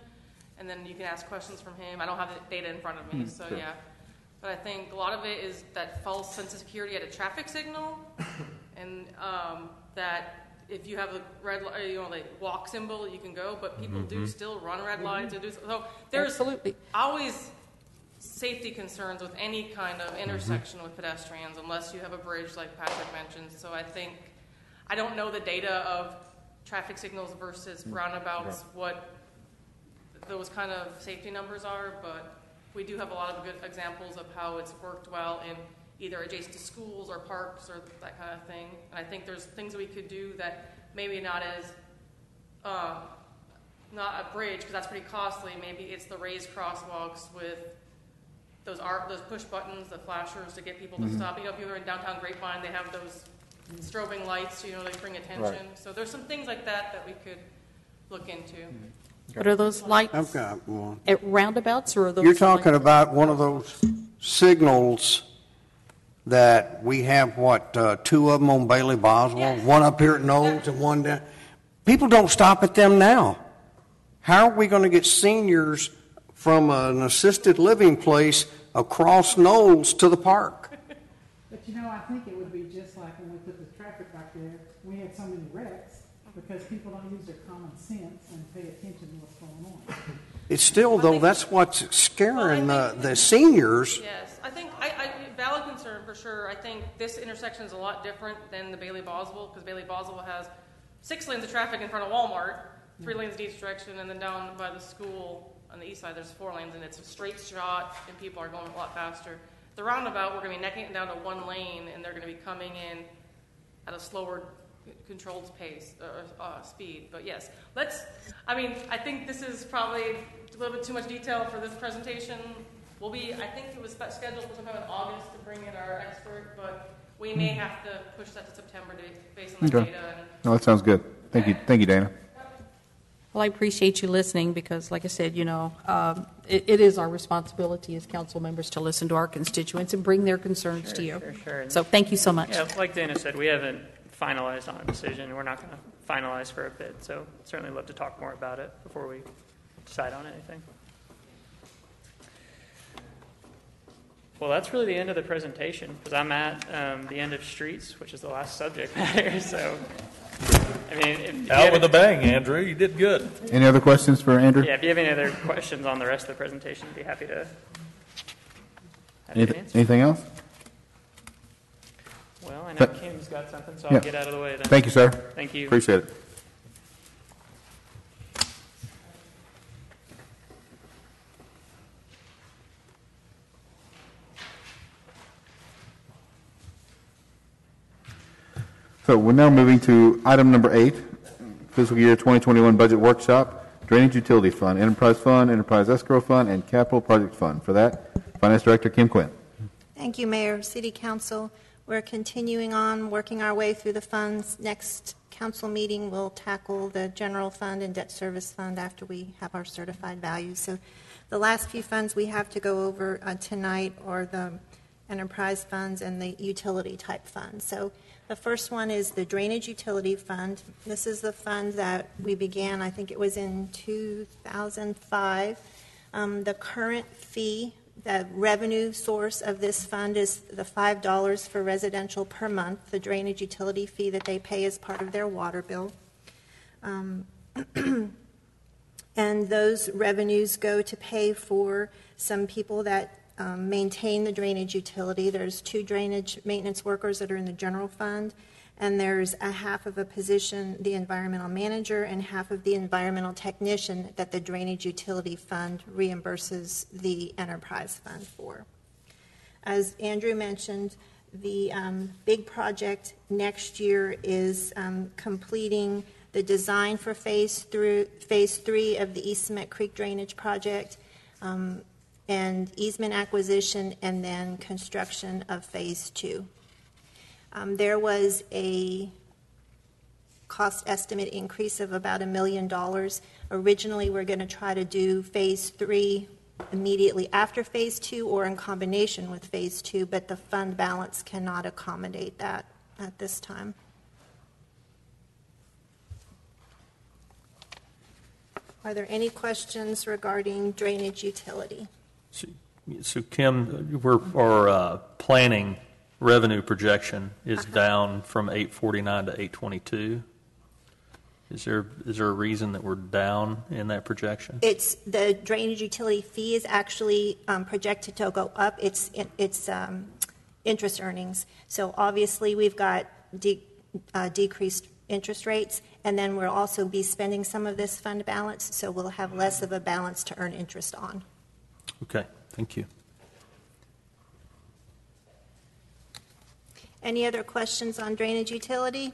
and then you can ask questions from him. I don't have the data in front of me, so yeah. But I think a lot of it is that false sense of security at a traffic signal, and that if you have a red, like walk symbol, you can go. But people do still run red lights and do so. There's always safety concerns with any kind of intersection with pedestrians, unless you have a bridge like Patrick mentioned. So I don't know the data of traffic signals versus roundabouts, what those kind of safety numbers are, but we do have a lot of good examples of how it's worked well in either adjacent to schools or parks or that kind of thing. And I think there's things that we could do that maybe not as, not a bridge, because that's pretty costly. Maybe it's the raised crosswalks with those push buttons, the flashers to get people to stop. If you're in downtown Grapevine, they have those strobing lights, they bring attention. Right. So there's some things like that we could look into. What are those lights? I've got one. At roundabouts, or are those? You're talking about one of those signals that we have, 2 of them on Bailey Boswell, yes. One up here at Knowles and one down. People don't stop at them now. How are we going to get seniors from an assisted living place across Knowles to the park? But I think it would be just like when we put the traffic back there. We had so many wrecks because people don't use their common sense and pay attention to what's going on. It's still, though, that's what's scaring the seniors. Yes, I think, valid concern for sure. I think this intersection is a lot different than the Bailey Boswell, because Bailey Boswell has 6 lanes of traffic in front of Walmart, 3 lanes in each direction, and then down by the school on the east side, there's 4 lanes, and it's a straight shot, and people are going a lot faster. The roundabout, we're going to be necking it down to 1 lane, and they're going to be coming in at a slower controlled pace speed. But yes, I think this is probably a little bit too much detail for this presentation. I think it was scheduled for sometime in August to bring in our expert, but we may have to push that to September based on the data. No, that sounds good. Thank you, Dana. Well, I appreciate you listening because, like I said, it is our responsibility as council members to listen to our constituents and bring their concerns to you. Sure. So thank you so much. Yeah, like Dana said, we haven't finalized on a decision. We're not going to finalize for a bit, so certainly love to talk more about it before we decide on anything. Well, that's really the end of the presentation because I'm at the end of streets, which is the last subject matter. So, out with a bang, Andrew. You did good. Any other questions for Andrew? Yeah, if you have any other questions on the rest of the presentation, I'd be happy to. Anything else? Well, I know Kim's got something, so I'll get out of the way then. Thank you, sir. Thank you. Appreciate it. So we're now moving to item number 8, fiscal year 2021 budget workshop, Drainage Utility Fund, Enterprise Escrow Fund, and Capital Project Fund. For that, Finance Director Kim Quinn. Thank you, Mayor, City Council. We're continuing on, working our way through the funds. Next council meeting, we'll tackle the general fund and debt service fund after we have our certified values. So the last few funds we have to go over tonight are the enterprise funds and the utility type funds. So the first one is the Drainage Utility Fund. This is the fund that we began, I think it was in 2005. The current fee, the revenue source of this fund is the $5 for residential per month, the drainage utility fee that they pay as part of their water bill. And those revenues go to pay for some people that maintain the drainage utility. There's 2 drainage maintenance workers that are in the general fund, and there's a half of a position, the environmental manager, and half of the environmental technician that the drainage utility fund reimburses the enterprise fund for. As Andrew mentioned, the big project next year is completing the design for phase 3 of the East Cement Creek Drainage Project, and easement acquisition, and then construction of phase 2. There was a cost estimate increase of about $1 million. Originally, we're going to try to do phase 3 immediately after phase 2 or in combination with phase 2, but the fund balance cannot accommodate that at this time. Are there any questions regarding drainage utility? So Kim, our planning revenue projection is down from 849 to 822. Is there a reason that we're down in that projection? It's the drainage utility fee is actually projected to go up. It's interest earnings. So obviously we've got decreased interest rates, and then we'll also be spending some of this fund balance, so we'll have less of a balance to earn interest on. Okay, thank you. Any other questions on drainage utility?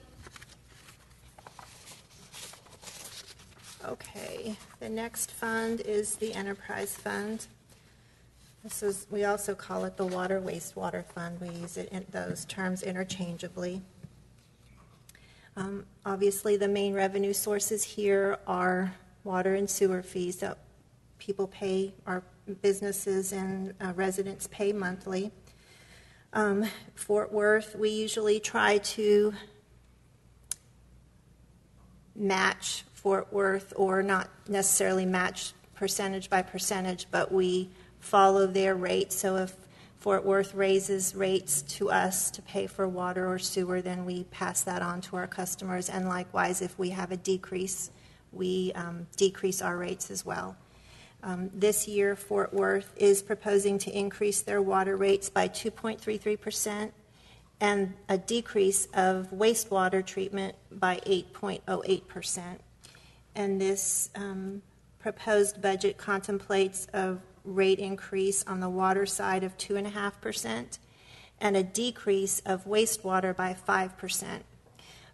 Okay, the next fund is the enterprise fund. We also call it the water wastewater fund. We use those terms interchangeably. Obviously, the main revenue sources here are water and sewer fees that people pay, our businesses and residents pay monthly. Fort Worth, we usually try to match Fort Worth, or not necessarily match percentage by percentage, but we follow their rates. So if Fort Worth raises rates to us to pay for water or sewer, then we pass that on to our customers. And likewise, if we have a decrease, we decrease our rates as well. This year, Fort Worth is proposing to increase their water rates by 2.33% and a decrease of wastewater treatment by 8.08%. And this proposed budget contemplates a rate increase on the water side of 2.5% and a decrease of wastewater by 5%.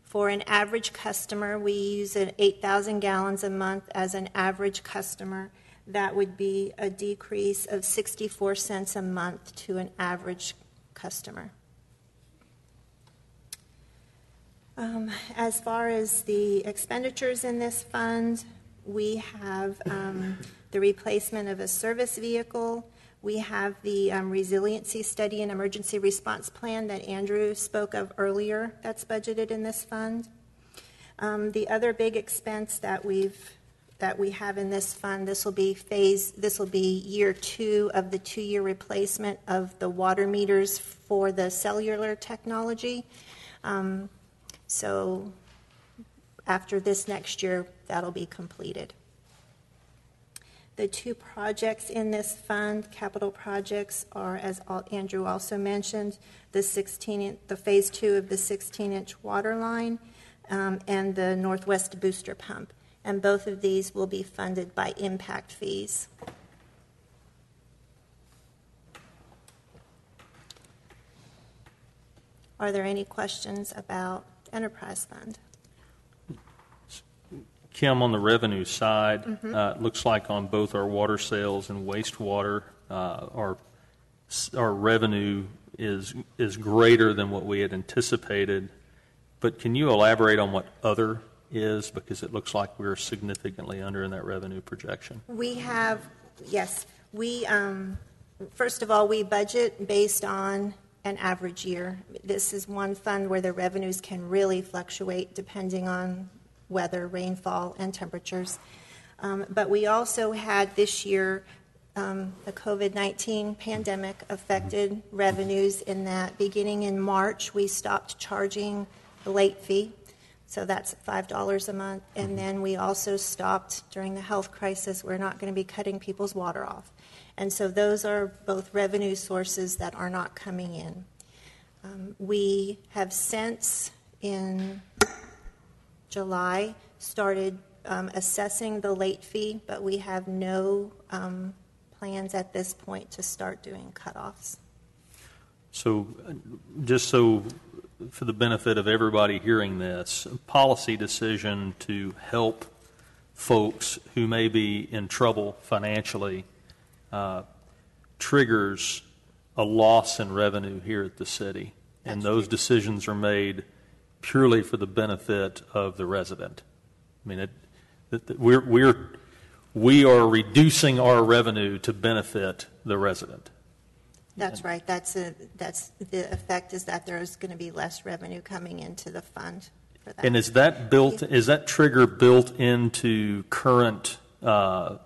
For an average customer, we use 8,000 gallons a month as an average customer. That would be a decrease of 64 cents a month to an average customer. As far as the expenditures in this fund, we have the replacement of a service vehicle. We have the resiliency study and emergency response plan that Andrew spoke of earlier that's budgeted in this fund. The other big expense that we have in this fund, this will be year 2 of the 2-year replacement of the water meters for the cellular technology. So after this next year, that'll be completed. The 2 projects in this fund, capital projects, are, as Andrew also mentioned, the phase 2 of the 16-inch water line and the Northwest booster pump. And both of these will be funded by impact fees. Are there any questions about enterprise fund. Kim, on the revenue side, it looks like on both our water sales and wastewater, our revenue is greater than what we had anticipated. But can you elaborate on what other is? Because it looks like we're significantly under in that revenue projection. We have, yes, we, first of all, we budget based on an average year. This is one fund where the revenues can really fluctuate depending on weather, rainfall, and temperatures. But we also had this year, the COVID-19 pandemic affected revenues in that beginning in March, we stopped charging the late fee. So that's $5 a month. And then we also stopped during the health crisis. We're not going to be cutting people's water off. And so those are both revenue sources that are not coming in. We have since, in July, started assessing the late fee, but we have no plans at this point to start doing cutoffs. So just so for the benefit of everybody hearing this, a policy decision to help folks who may be in trouble financially triggers a loss in revenue here at the city. And those decisions are made purely for the benefit of the resident. I mean, we are reducing our revenue to benefit the resident. That's right. That's the effect is that there's going to be less revenue coming into the fund for that. And is that trigger built into current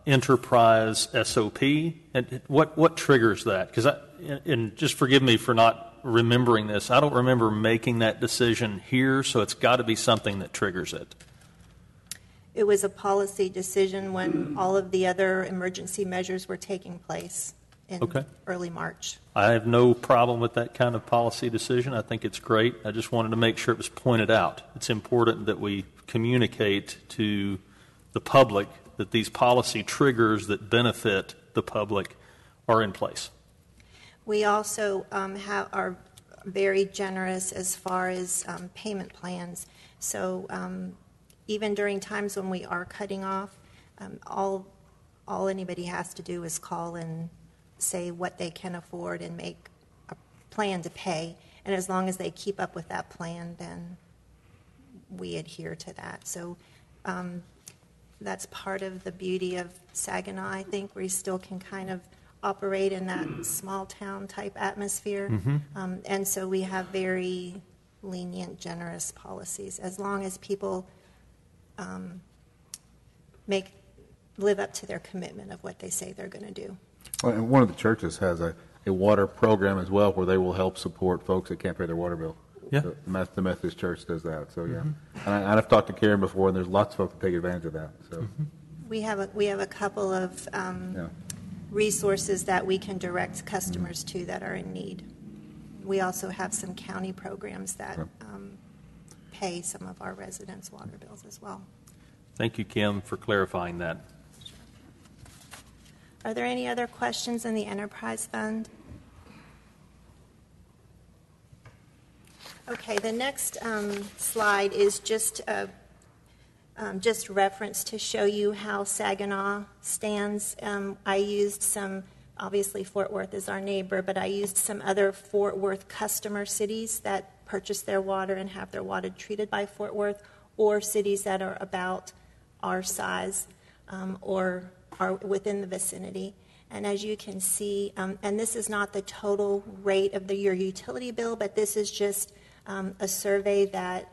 enterprise SOP? And what triggers that? Because and just forgive me for not remembering this. I don't remember making that decision here, so it's got to be something that triggers it. It was a policy decision when all of the other emergency measures were taking place in early March. I have no problem with that kind of policy decision. I think it's great. I just wanted to make sure it was pointed out. It's important that we communicate to the public that these policy triggers that benefit the public are in place. We also are very generous as far as payment plans. So even during times when we are cutting off, all anybody has to do is call and say what they can afford and make a plan to pay. And as long as they keep up with that plan, then we adhere to that. So that's part of the beauty of Saginaw, I think, where you still can kind of operate in that small town type atmosphere. And so we have very lenient, generous policies as long as people live up to their commitment of what they say they're going to do. Well, and one of the churches has a water program as well where they will help support folks that can't pay their water bill. Yeah. The Methodist Church does that. So, yeah. And I've talked to Karen before, and there's lots of folks that take advantage of that. So we have a couple of resources that we can direct customers to that are in need. We also have some county programs that pay some of our residents' water bills as well. Thank you, Kim, for clarifying that. Are there any other questions in the enterprise fund? Okay, the next slide is just reference to show you how Saginaw stands. I used some, obviously Fort Worth is our neighbor, but I used some other Fort Worth customer cities that purchase their water and have their water treated by Fort Worth, or cities that are about our size or are within the vicinity. And as you can see, and this is not the total rate of your utility bill, but this is just a survey that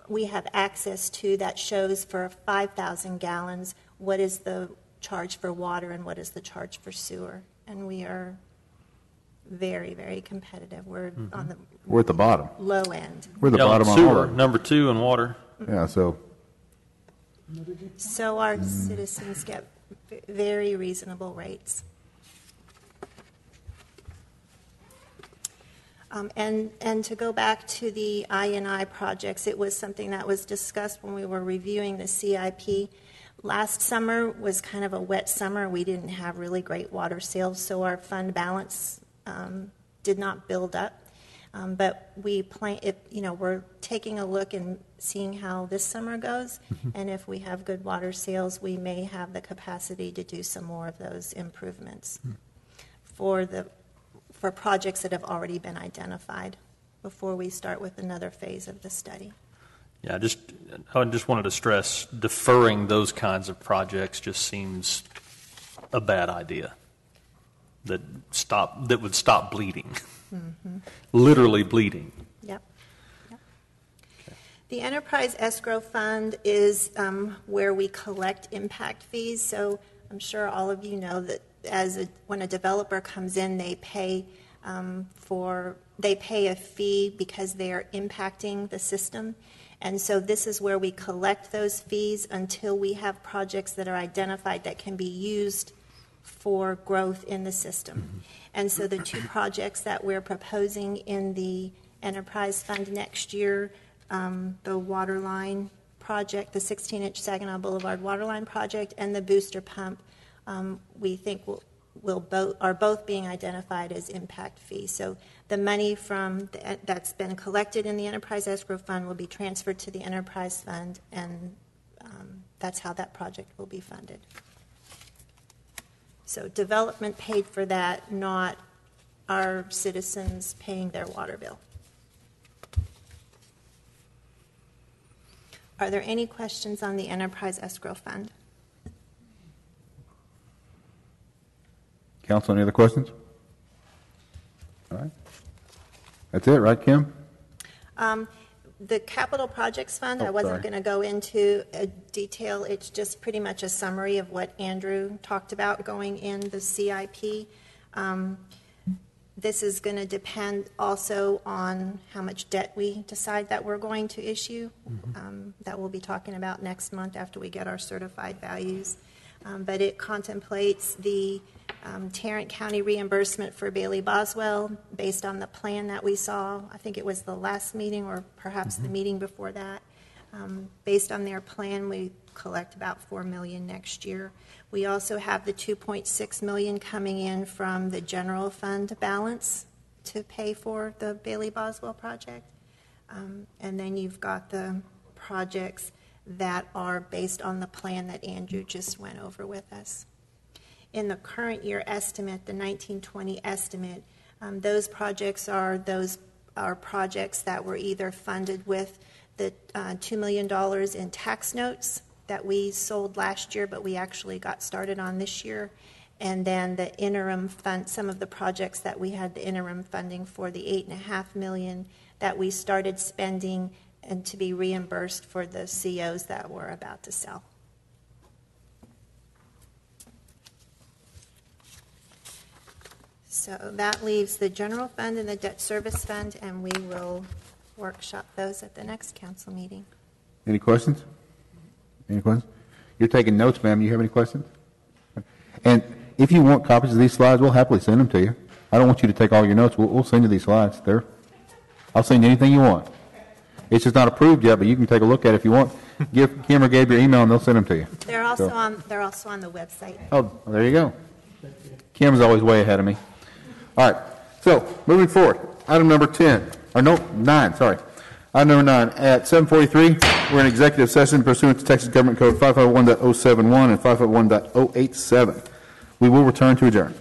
we have access to that shows for 5,000 gallons what is the charge for water and what is the charge for sewer. And we are very, very competitive. We're at the bottom. Low end. We're the bottom on sewer, water. number 2 in water. Yeah, so our citizens get very reasonable rates. And to go back to the I&I projects, it was something that was discussed when we were reviewing the CIP. Last summer was kind of a wet summer. We didn't have really great water sales, so our fund balance did not build up. But we plan, if, we're taking a look and seeing how this summer goes. And if we have good water sales, we may have the capacity to do some more of those improvements for projects that have already been identified before we start with another phase of the study. Yeah, I just wanted to stress, deferring those kinds of projects just seems a bad idea. That would stop bleeding, literally bleeding. Yep. Okay. The Enterprise Escrow Fund is where we collect impact fees. So I'm sure all of you know that when a developer comes in, they pay a fee because they are impacting the system. And so this is where we collect those fees until we have projects that are identified that can be used for growth in the system. And so the two projects that we're proposing in the Enterprise Fund next year, the water line project, the 16-inch Saginaw Boulevard water line project, and the booster pump, we think are both being identified as impact fees. So the money that's been collected in the Enterprise Escrow Fund will be transferred to the Enterprise Fund, and that's how that project will be funded. So development paid for that, not our citizens paying their water bill. Are there any questions on the Enterprise Escrow Fund? Council, any other questions? All right. That's it, right, Kim? The Capital Projects Fund, I wasn't going to go into detail. It's just pretty much a summary of what Andrew talked about going in the CIP. This is going to depend also on how much debt we decide that we're going to issue. That we'll be talking about next month after we get our certified values. But it contemplates the Tarrant County reimbursement for Bailey Boswell based on the plan that we saw. I think it was the last meeting or perhaps the meeting before that. Based on their plan, we collect about $4 million next year. We also have the $2.6 million coming in from the general fund balance to pay for the Bailey Boswell project. And then you've got the projects that are based on the plan that Andrew just went over with us. In the current year estimate, the 1920 estimate, those projects are projects that were either funded with the $2 million in tax notes that we sold last year, but we actually got started on this year, and then the interim fund, some of the projects that we had the interim funding for, the $8.5 million that we started spending and to be reimbursed for the COs that we're about to sell. So that leaves the general fund and the debt service fund, and we will workshop those at the next council meeting. Any questions? Any questions? You're taking notes, ma'am. You have any questions? And if you want copies of these slides, we'll happily send them to you. I don't want you to take all your notes. We'll send you these slides. I'll send you anything you want. It's just not approved yet, but you can take a look at it if you want. Give Kim or Gabe your email, and they'll send them to you. They're also on the website. Oh, there you go. Kim's always way ahead of me. All right. So moving forward, item number 9. Item number 9 at 7:43. We're in executive session pursuant to Texas Government Code 551.071 and 551.087. We will return to adjourn.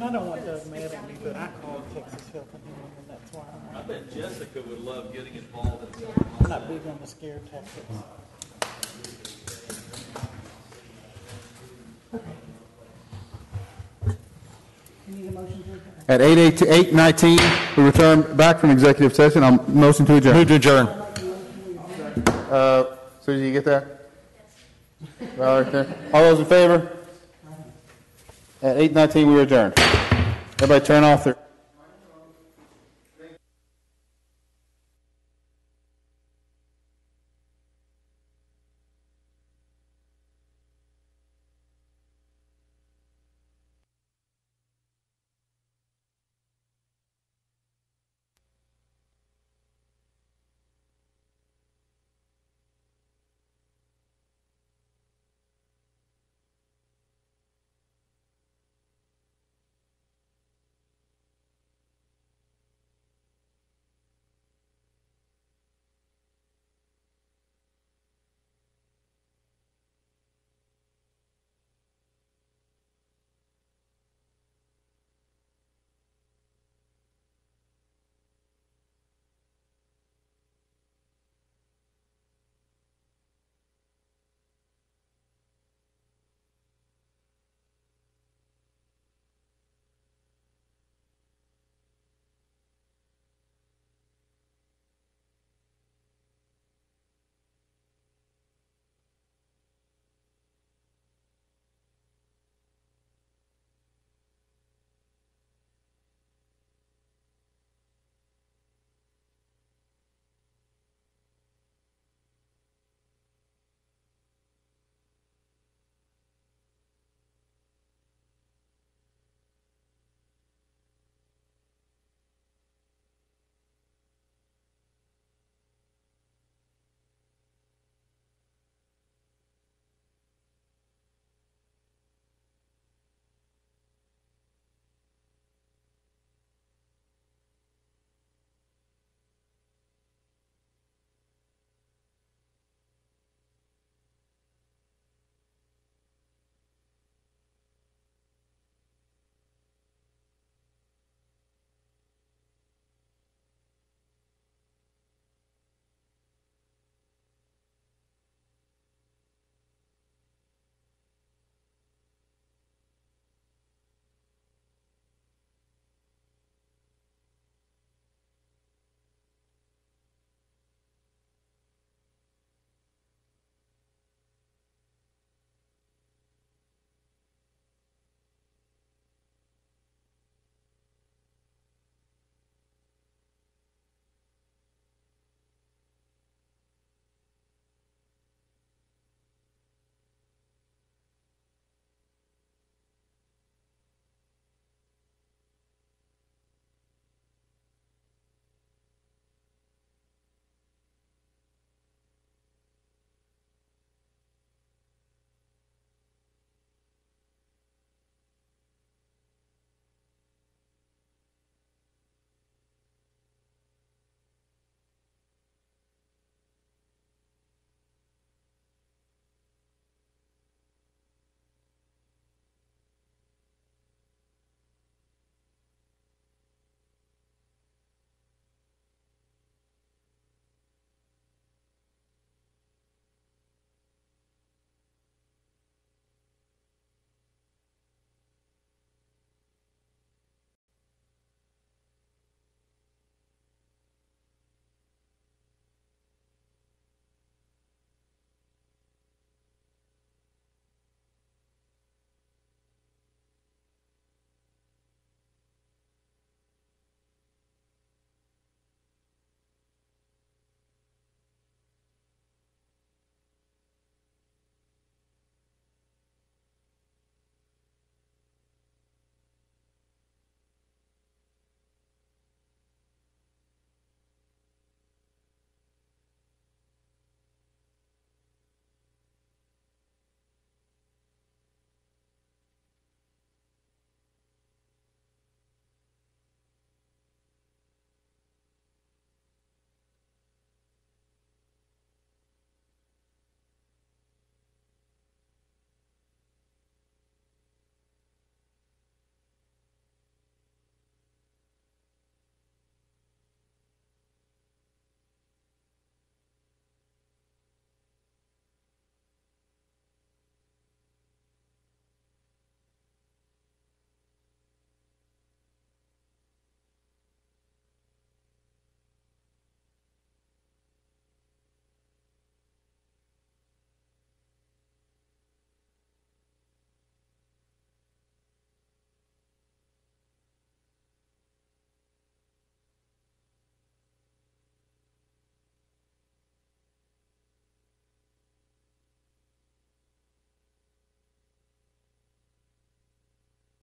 And I don't want Doug mad at me, but I called Texas Health and Human, and that's why I bet Jessica would love getting involved in I'm not big on the scare tactics. You need a motion to adjourn? At 8:19, we return back from executive session. I'll motion to adjourn. Move to adjourn. Susie, you get that? Valerie, there. All those in favor? At 8:19, we adjourn. Everybody turn off their...